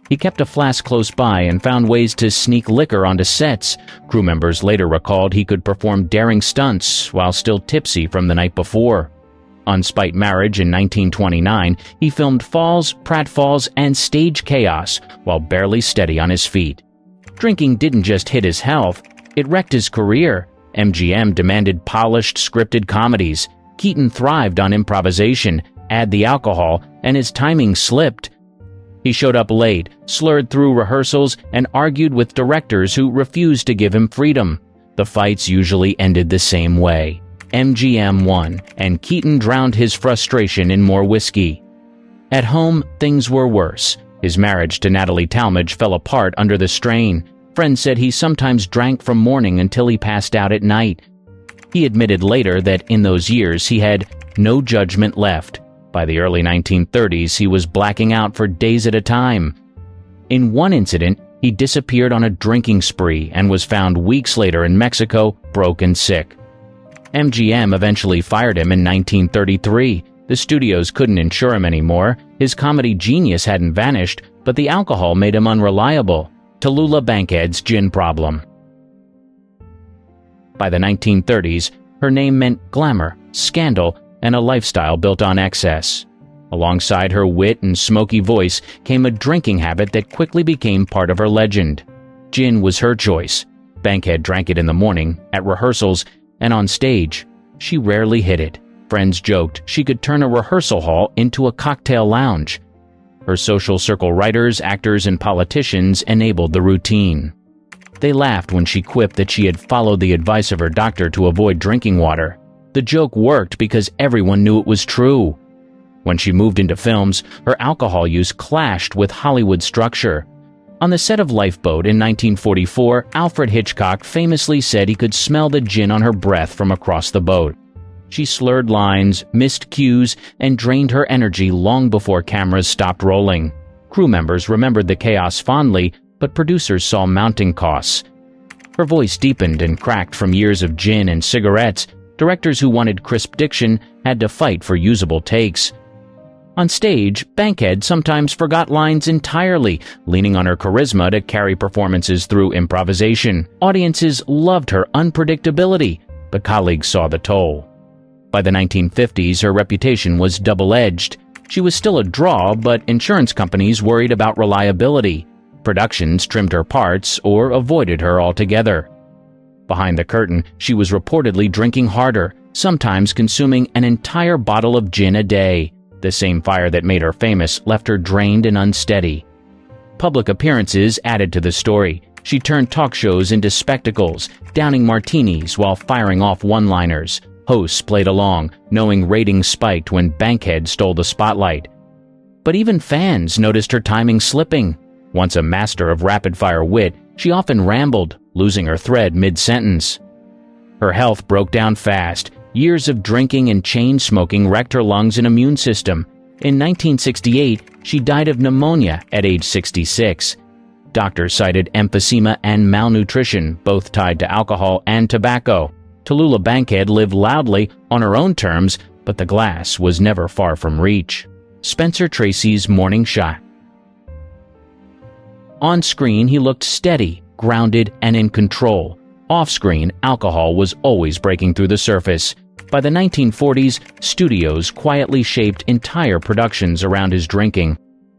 He kept a flask close by and found ways to sneak liquor onto sets. Crew members later recalled he could perform daring stunts while still tipsy from the night before. On Spite Marriage in 1929, he filmed falls, pratfalls, and stage chaos while barely steady on his feet. Drinking didn't just hit his health, it wrecked his career. MGM demanded polished, scripted comedies. Keaton thrived on improvisation, add the alcohol, and his timing slipped. He showed up late, slurred through rehearsals, and argued with directors who refused to give him freedom. The fights usually ended the same way. MGM won, and Keaton drowned his frustration in more whiskey. At home, things were worse. His marriage to Natalie Talmadge fell apart under the strain. Friends said he sometimes drank from morning until he passed out at night. He admitted later that in those years he had no judgment left. By the early 1930s, he was blacking out for days at a time. In one incident, he disappeared on a drinking spree and was found weeks later in Mexico, broke and sick. MGM eventually fired him in 1933. The studios couldn't insure him anymore. His comedy genius hadn't vanished, but the alcohol made him unreliable. Tallulah Bankhead's gin problem. By the 1930s, her name meant glamour, scandal, and a lifestyle built on excess. Alongside her wit and smoky voice came a drinking habit that quickly became part of her legend. Gin was her choice. Bankhead drank it in the morning, at rehearsals, and on stage. She rarely hid it. Friends joked she could turn a rehearsal hall into a cocktail lounge. Her social circle writers, actors, and politicians enabled the routine. They laughed when she quipped that she had followed the advice of her doctor to avoid drinking water. The joke worked because everyone knew it was true. When she moved into films, her alcohol use clashed with Hollywood structure. On the set of Lifeboat in 1944, Alfred Hitchcock famously said he could smell the gin on her breath from across the boat. She slurred lines, missed cues, and drained her energy long before cameras stopped rolling. Crew members remembered the chaos fondly, but producers saw mounting costs. Her voice deepened and cracked from years of gin and cigarettes. Directors who wanted crisp diction had to fight for usable takes. On stage, Bankhead sometimes forgot lines entirely, leaning on her charisma to carry performances through improvisation. Audiences loved her unpredictability, but colleagues saw the toll. By the 1950s, her reputation was double-edged. She was still a draw, but insurance companies worried about reliability. Productions trimmed her parts or avoided her altogether. Behind the curtain, she was reportedly drinking harder, sometimes consuming an entire bottle of gin a day. The same fire that made her famous left her drained and unsteady. Public appearances added to the story. She turned talk shows into spectacles, downing martinis while firing off one-liners. Hosts played along, knowing ratings spiked when Bankhead stole the spotlight. But even fans noticed her timing slipping. Once a master of rapid-fire wit, she often rambled, losing her thread mid-sentence. Her health broke down fast. Years of drinking and chain smoking wrecked her lungs and immune system. In 1968, she died of pneumonia at age 66. Doctors cited emphysema and malnutrition, both tied to alcohol and tobacco. Tallulah Bankhead lived loudly on her own terms, but the glass was never far from reach. Spencer Tracy's morning shot. On screen, he looked steady, grounded, and in control. Off-screen, alcohol was always breaking through the surface. By the 1940s, studios quietly shaped entire productions around his drinking.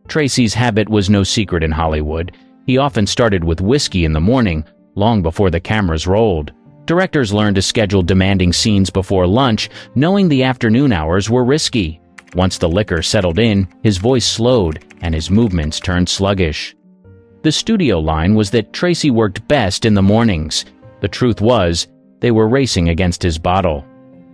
Tracy's habit was no secret in Hollywood. He often started with whiskey in the morning, long before the cameras rolled. Directors learned to schedule demanding scenes before lunch, knowing the afternoon hours were risky. Once the liquor settled in, his voice slowed, and his movements turned sluggish. The studio line was that Tracy worked best in the mornings. The truth was, they were racing against his bottle.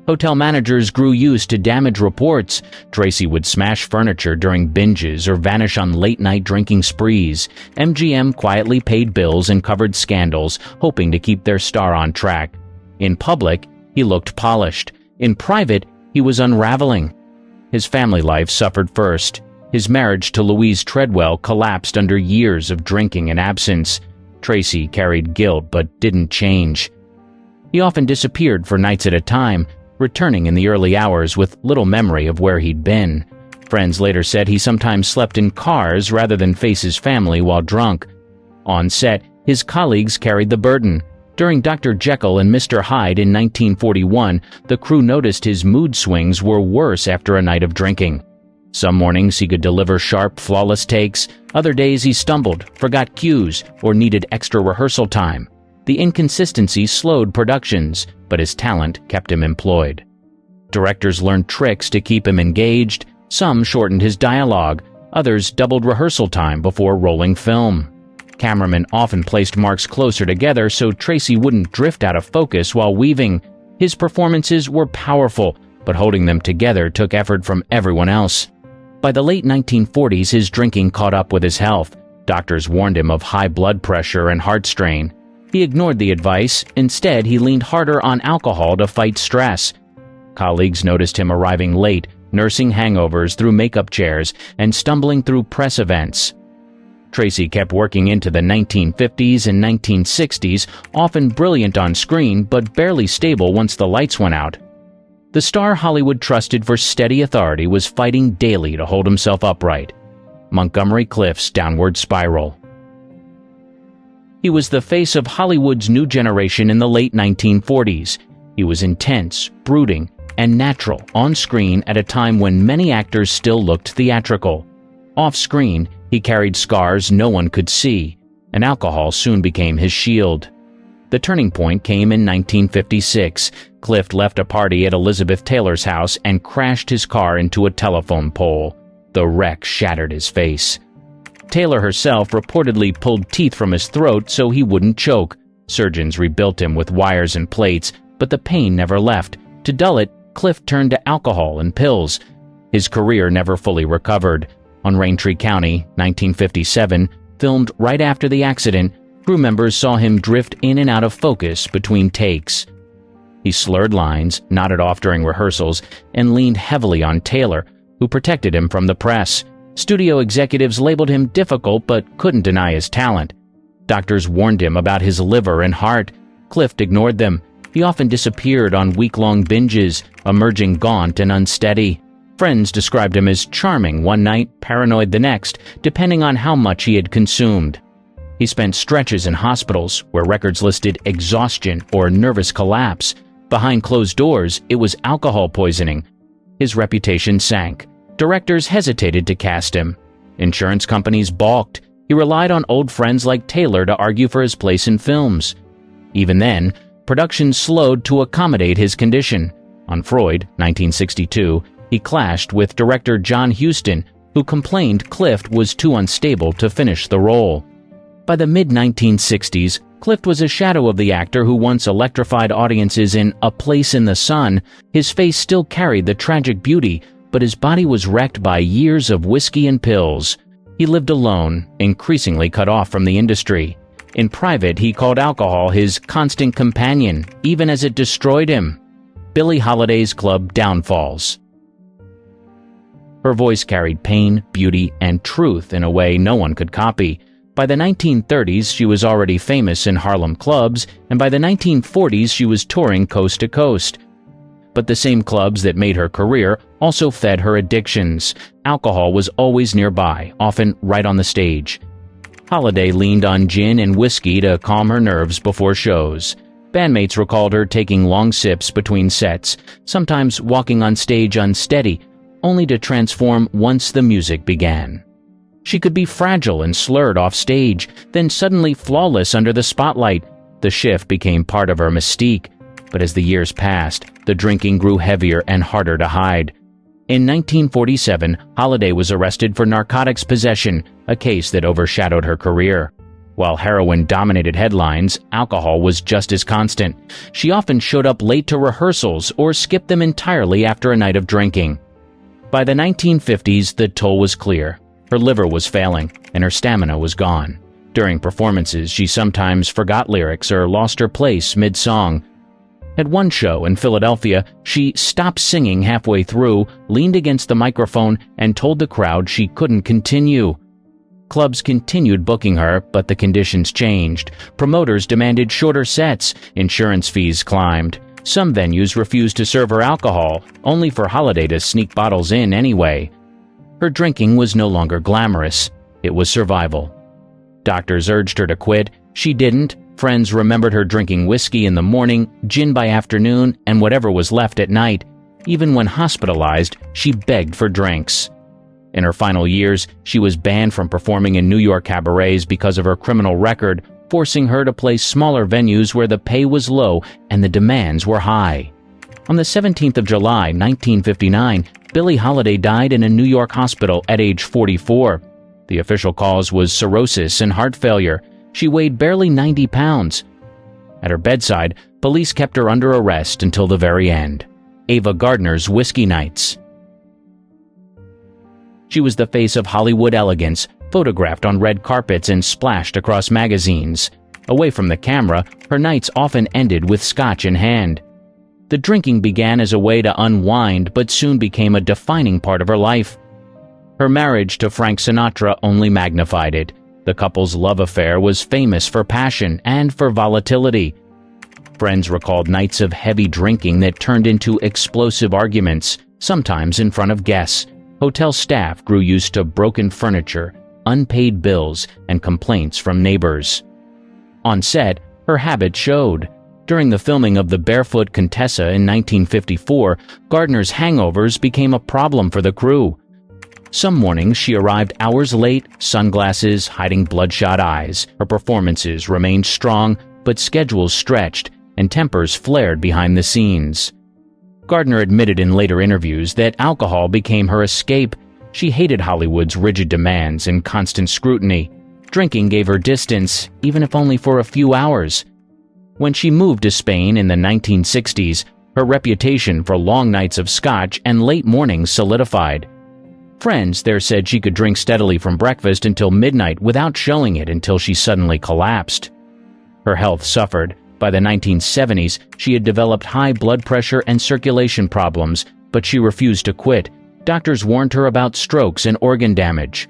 Hotel managers grew used to damage reports. Tracy would smash furniture during binges or vanish on late-night drinking sprees. MGM quietly paid bills and covered scandals, hoping to keep their star on track. In public, he looked polished. In private, he was unraveling. His family life suffered first. His marriage to Louise Treadwell collapsed under years of drinking and absence. Tracy carried guilt but didn't change. He often disappeared for nights at a time, returning in the early hours with little memory of where he'd been. Friends later said he sometimes slept in cars rather than face his family while drunk. On set, his colleagues carried the burden. During Dr. Jekyll and Mr. Hyde in 1941, the crew noticed his mood swings were worse after a night of drinking. Some mornings he could deliver sharp, flawless takes. Other days he stumbled, forgot cues, or needed extra rehearsal time. The inconsistency slowed productions, but his talent kept him employed. Directors learned tricks to keep him engaged. Some shortened his dialogue. Others doubled rehearsal time before rolling film. Cameramen often placed marks closer together so Tracy wouldn't drift out of focus while weaving. His performances were powerful, but holding them together took effort from everyone else. By the late 1940s, his drinking caught up with his health. Doctors warned him of high blood pressure and heart strain. He ignored the advice. Instead, he leaned harder on alcohol to fight stress. Colleagues noticed him arriving late, nursing hangovers through makeup chairs, and stumbling through press events. Tracy kept working into the 1950s and 1960s, often brilliant on screen but barely stable once the lights went out. The star Hollywood trusted for steady authority was fighting daily to hold himself upright. Montgomery Clift's downward spiral. He was the face of Hollywood's new generation in the late 1940s. He was intense, brooding, and natural on screen at a time when many actors still looked theatrical. Off screen, he carried scars no one could see, and alcohol soon became his shield. The turning point came in 1956. Clift left a party at Elizabeth Taylor's house and crashed his car into a telephone pole. The wreck shattered his face. Taylor herself reportedly pulled teeth from his throat so he wouldn't choke. Surgeons rebuilt him with wires and plates, but the pain never left. To dull it, Clift turned to alcohol and pills. His career never fully recovered. On Raintree County, 1957, filmed right after the accident, crew members saw him drift in and out of focus between takes. He slurred lines, nodded off during rehearsals, and leaned heavily on Taylor, who protected him from the press. Studio executives labeled him difficult but couldn't deny his talent. Doctors warned him about his liver and heart. Clift ignored them. He often disappeared on week-long binges, emerging gaunt and unsteady. Friends described him as charming one night, paranoid the next, depending on how much he had consumed. He spent stretches in hospitals where records listed exhaustion or nervous collapse. Behind closed doors, it was alcohol poisoning. His reputation sank. Directors hesitated to cast him. Insurance companies balked. He relied on old friends like Taylor to argue for his place in films. Even then, production slowed to accommodate his condition. On Freud, 1962, he clashed with director John Huston, who complained Clift was too unstable to finish the role. By the mid-1960s, Clift was a shadow of the actor who once electrified audiences in A Place in the Sun. His face still carried the tragic beauty, but his body was wrecked by years of whiskey and pills. He lived alone, increasingly cut off from the industry. In private, he called alcohol his constant companion, even as it destroyed him. Billie Holiday's club downfalls. Her voice carried pain, beauty, and truth in a way no one could copy. By the 1930s, she was already famous in Harlem clubs, and by the 1940s, she was touring coast to coast. But the same clubs that made her career also fed her addictions. Alcohol was always nearby, often right on the stage. Holiday leaned on gin and whiskey to calm her nerves before shows. Bandmates recalled her taking long sips between sets, sometimes walking on stage unsteady, only to transform once the music began. She could be fragile and slurred off stage, then suddenly flawless under the spotlight. The shift became part of her mystique. But as the years passed, the drinking grew heavier and harder to hide. In 1947, Holiday was arrested for narcotics possession, a case that overshadowed her career. While heroin dominated headlines, alcohol was just as constant. She often showed up late to rehearsals or skipped them entirely after a night of drinking. By the 1950s, the toll was clear. Her liver was failing, and her stamina was gone. During performances, she sometimes forgot lyrics or lost her place mid-song. At one show in Philadelphia, she stopped singing halfway through, leaned against the microphone, and told the crowd she couldn't continue. Clubs continued booking her, but the conditions changed. Promoters demanded shorter sets. Insurance fees climbed. Some venues refused to serve her alcohol, only for Holiday to sneak bottles in anyway. Her drinking was no longer glamorous. It was survival. Doctors urged her to quit. She didn't. Friends remembered her drinking whiskey in the morning, gin by afternoon, and whatever was left at night. Even when hospitalized, she begged for drinks. In her final years, she was banned from performing in New York cabarets because of her criminal record, forcing her to play smaller venues where the pay was low and the demands were high. On the 17th of July, 1959, Billie Holiday died in a New York hospital at age 44. The official cause was cirrhosis and heart failure. She weighed barely 90 pounds. At her bedside, police kept her under arrest until the very end. Ava Gardner's Whiskey Nights. She was the face of Hollywood elegance, photographed on red carpets and splashed across magazines. Away from the camera, her nights often ended with scotch in hand. The drinking began as a way to unwind, but soon became a defining part of her life. Her marriage to Frank Sinatra only magnified it. The couple's love affair was famous for passion and for volatility. Friends recalled nights of heavy drinking that turned into explosive arguments, sometimes in front of guests. Hotel staff grew used to broken furniture, unpaid bills, and complaints from neighbors. On set, her habit showed. During the filming of The Barefoot Contessa in 1954, Gardner's hangovers became a problem for the crew. Some mornings she arrived hours late, sunglasses hiding bloodshot eyes. Her performances remained strong, but schedules stretched, and tempers flared behind the scenes. Gardner admitted in later interviews that alcohol became her escape. She hated Hollywood's rigid demands and constant scrutiny. Drinking gave her distance, even if only for a few hours. When she moved to Spain in the 1960s, her reputation for long nights of scotch and late mornings solidified. Friends there said she could drink steadily from breakfast until midnight without showing it until she suddenly collapsed. Her health suffered. By the 1970s, she had developed high blood pressure and circulation problems, but she refused to quit. Doctors warned her about strokes and organ damage.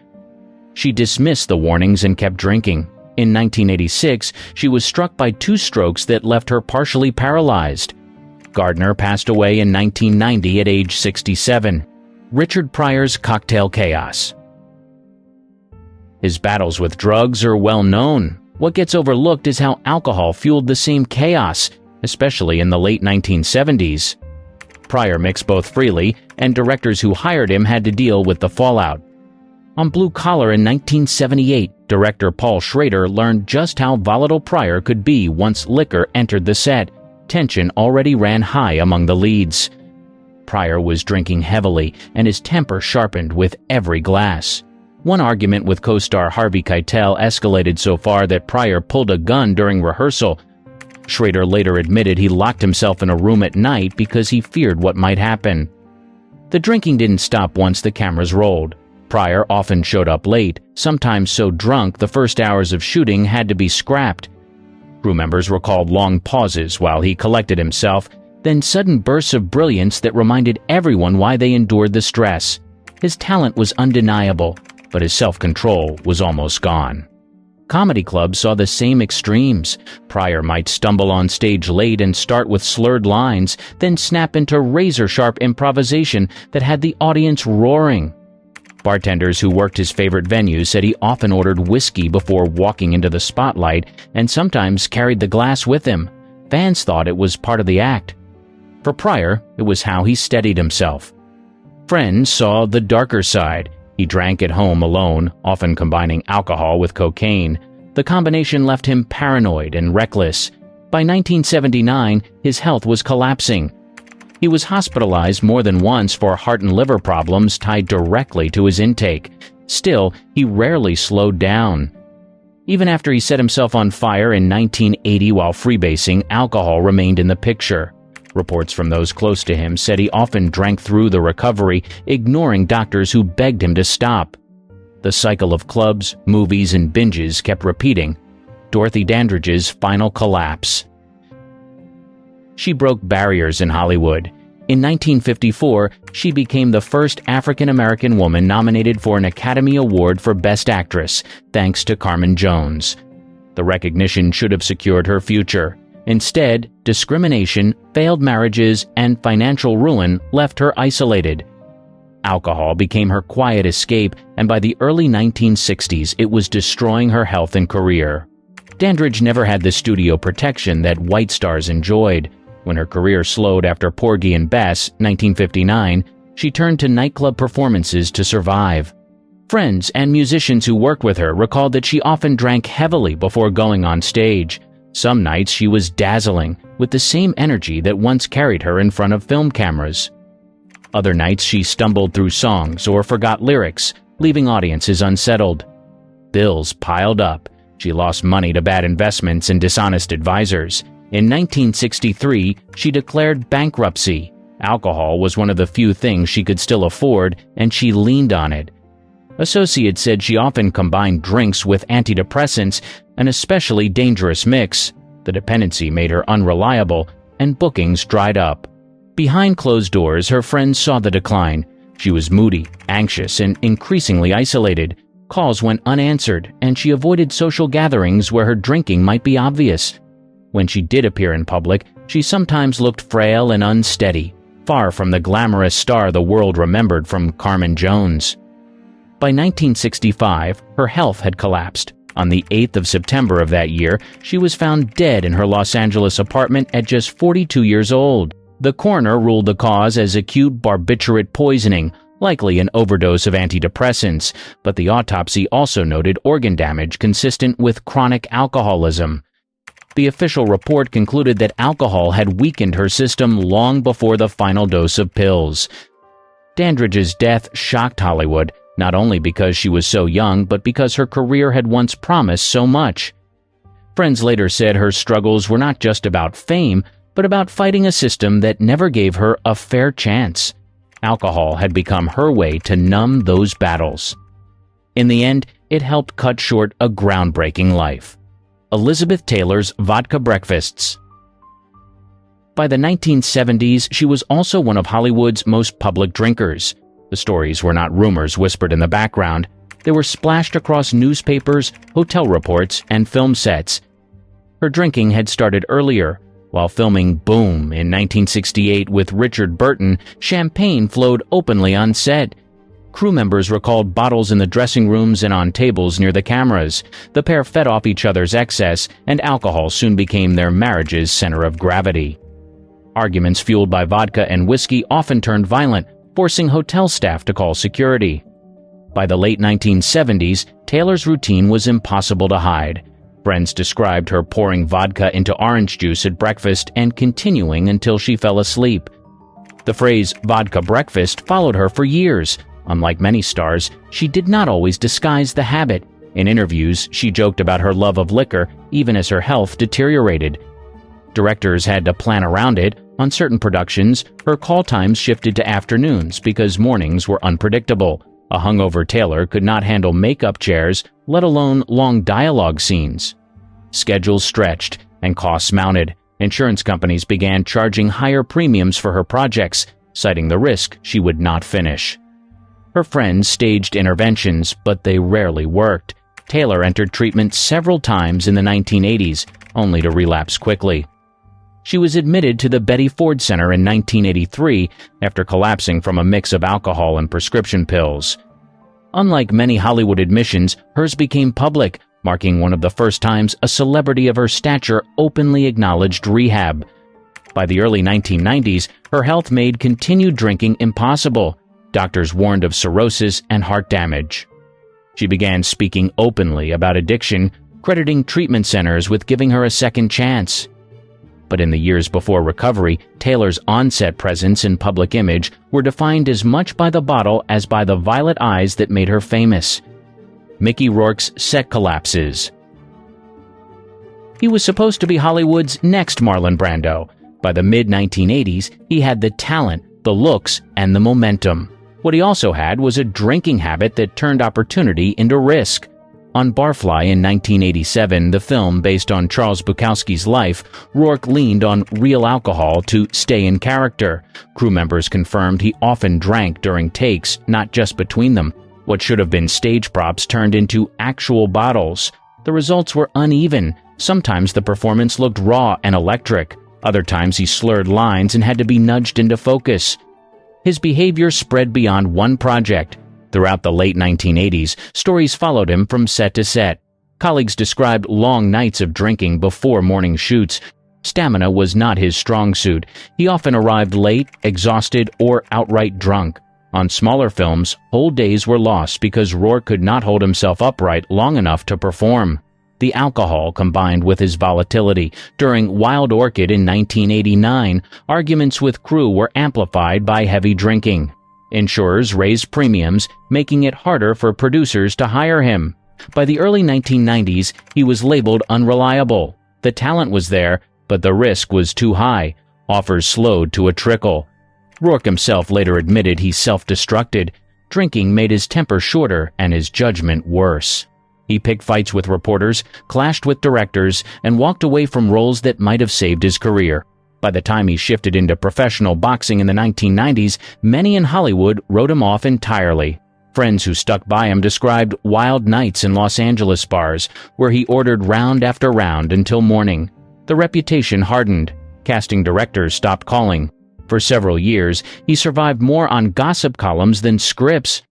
She dismissed the warnings and kept drinking. In 1986, she was struck by 2 strokes that left her partially paralyzed. Gardner passed away in 1990 at age 67. Richard Pryor's Cocktail Chaos. His battles with drugs are well known. What gets overlooked is how alcohol fueled the same chaos, especially in the late 1970s. Pryor mixed both freely, and directors who hired him had to deal with the fallout. On Blue Collar in 1978, director Paul Schrader learned just how volatile Pryor could be once liquor entered the set. Tension already ran high among the leads. Pryor was drinking heavily, and his temper sharpened with every glass. One argument with co-star Harvey Keitel escalated so far that Pryor pulled a gun during rehearsal. Schrader later admitted he locked himself in a room at night because he feared what might happen. The drinking didn't stop once the cameras rolled. Pryor often showed up late, sometimes so drunk the first hours of shooting had to be scrapped. Crew members recalled long pauses while he collected himself, then sudden bursts of brilliance that reminded everyone why they endured the stress. His talent was undeniable, but his self-control was almost gone. Comedy clubs saw the same extremes. Pryor might stumble on stage late and start with slurred lines, then snap into razor-sharp improvisation that had the audience roaring. Bartenders who worked his favorite venues said he often ordered whiskey before walking into the spotlight and sometimes carried the glass with him. Fans thought it was part of the act. For Pryor, it was how he steadied himself. Friends saw the darker side. He drank at home alone, often combining alcohol with cocaine. The combination left him paranoid and reckless. By 1979, his health was collapsing. He was hospitalized more than once for heart and liver problems tied directly to his intake. Still, he rarely slowed down. Even after he set himself on fire in 1980 while freebasing, alcohol remained in the picture. Reports from those close to him said he often drank through the recovery, ignoring doctors who begged him to stop. The cycle of clubs, movies, and binges kept repeating. Dorothy Dandridge's final collapse. She broke barriers in Hollywood. In 1954, she became the first African-American woman nominated for an Academy Award for Best Actress, thanks to Carmen Jones. The recognition should have secured her future. Instead, discrimination, failed marriages, and financial ruin left her isolated. Alcohol became her quiet escape, and by the early 1960s, it was destroying her health and career. Dandridge never had the studio protection that white stars enjoyed. When her career slowed after Porgy and Bess, 1959, she turned to nightclub performances to survive. Friends and musicians who worked with her recalled that she often drank heavily before going on stage. Some nights she was dazzling, with the same energy that once carried her in front of film cameras. Other nights she stumbled through songs or forgot lyrics, leaving audiences unsettled. Bills piled up. She lost money to bad investments and dishonest advisors. In 1963, she declared bankruptcy. Alcohol was one of the few things she could still afford, and she leaned on it. Associates said she often combined drinks with antidepressants, an especially dangerous mix. The dependency made her unreliable, and bookings dried up. Behind closed doors, her friends saw the decline. She was moody, anxious, and increasingly isolated. Calls went unanswered, and she avoided social gatherings where her drinking might be obvious. When she did appear in public, she sometimes looked frail and unsteady, far from the glamorous star the world remembered from Carmen Jones. By 1965, her health had collapsed. On the 8th of September of that year, she was found dead in her Los Angeles apartment at just 42 years old. The coroner ruled the cause as acute barbiturate poisoning, likely an overdose of antidepressants, but the autopsy also noted organ damage consistent with chronic alcoholism. The official report concluded that alcohol had weakened her system long before the final dose of pills. Dandridge's death shocked Hollywood, not only because she was so young, but because her career had once promised so much. Friends later said her struggles were not just about fame, but about fighting a system that never gave her a fair chance. Alcohol had become her way to numb those battles. In the end, it helped cut short a groundbreaking life. Elizabeth Taylor's vodka breakfasts. By the 1970s, she was also one of Hollywood's most public drinkers. The stories were not rumors whispered in the background. They were splashed across newspapers, hotel reports, and film sets. Her drinking had started earlier. While filming Boom in 1968 with Richard Burton, champagne flowed openly on set. Crew members recalled bottles in the dressing rooms and on tables near the cameras. The pair fed off each other's excess, and alcohol soon became their marriage's center of gravity. Arguments fueled by vodka and whiskey often turned violent, forcing hotel staff to call security. By the late 1970s, Taylor's routine was impossible to hide. Friends described her pouring vodka into orange juice at breakfast and continuing until she fell asleep. The phrase vodka breakfast followed her for years. Unlike many stars, she did not always disguise the habit. In interviews, she joked about her love of liquor even as her health deteriorated. Directors had to plan around it. On certain productions, her call times shifted to afternoons because mornings were unpredictable. A hungover Taylor could not handle makeup chairs, let alone long dialogue scenes. Schedules stretched and costs mounted. Insurance companies began charging higher premiums for her projects, citing the risk she would not finish. Her friends staged interventions, but they rarely worked. Taylor entered treatment several times in the 1980s, only to relapse quickly. She was admitted to the Betty Ford Center in 1983 after collapsing from a mix of alcohol and prescription pills. Unlike many Hollywood admissions, hers became public, marking one of the first times a celebrity of her stature openly acknowledged rehab. By the early 1990s, her health made continued drinking impossible. Doctors warned of cirrhosis and heart damage. She began speaking openly about addiction, crediting treatment centers with giving her a second chance. But in the years before recovery, Taylor's on-set presence and public image were defined as much by the bottle as by the violet eyes that made her famous. Mickey Rourke's set collapses. He was supposed to be Hollywood's next Marlon Brando. By the mid-1980s, he had the talent, the looks, and the momentum. What he also had was a drinking habit that turned opportunity into risk. On Barfly in 1987, the film based on Charles Bukowski's life, Rourke leaned on real alcohol to stay in character. Crew members confirmed he often drank during takes, not just between them. What should have been stage props turned into actual bottles. The results were uneven. Sometimes the performance looked raw and electric. Other times he slurred lines and had to be nudged into focus. His behavior spread beyond one project. Throughout the late 1980s, stories followed him from set to set. Colleagues described long nights of drinking before morning shoots. Stamina was not his strong suit. He often arrived late, exhausted, or outright drunk. On smaller films, whole days were lost because Rourke could not hold himself upright long enough to perform. The alcohol combined with his volatility. During Wild Orchid in 1989, arguments with crew were amplified by heavy drinking. Insurers raised premiums, making it harder for producers to hire him. By the early 1990s, he was labeled unreliable. The talent was there, but the risk was too high. Offers slowed to a trickle. Rourke himself later admitted he self-destructed. Drinking made his temper shorter and his judgment worse. He picked fights with reporters, clashed with directors, and walked away from roles that might have saved his career. By the time he shifted into professional boxing in the 1990s, many in Hollywood wrote him off entirely. Friends who stuck by him described wild nights in Los Angeles bars, where he ordered round after round until morning. The reputation hardened. Casting directors stopped calling. For several years, he survived more on gossip columns than scripts.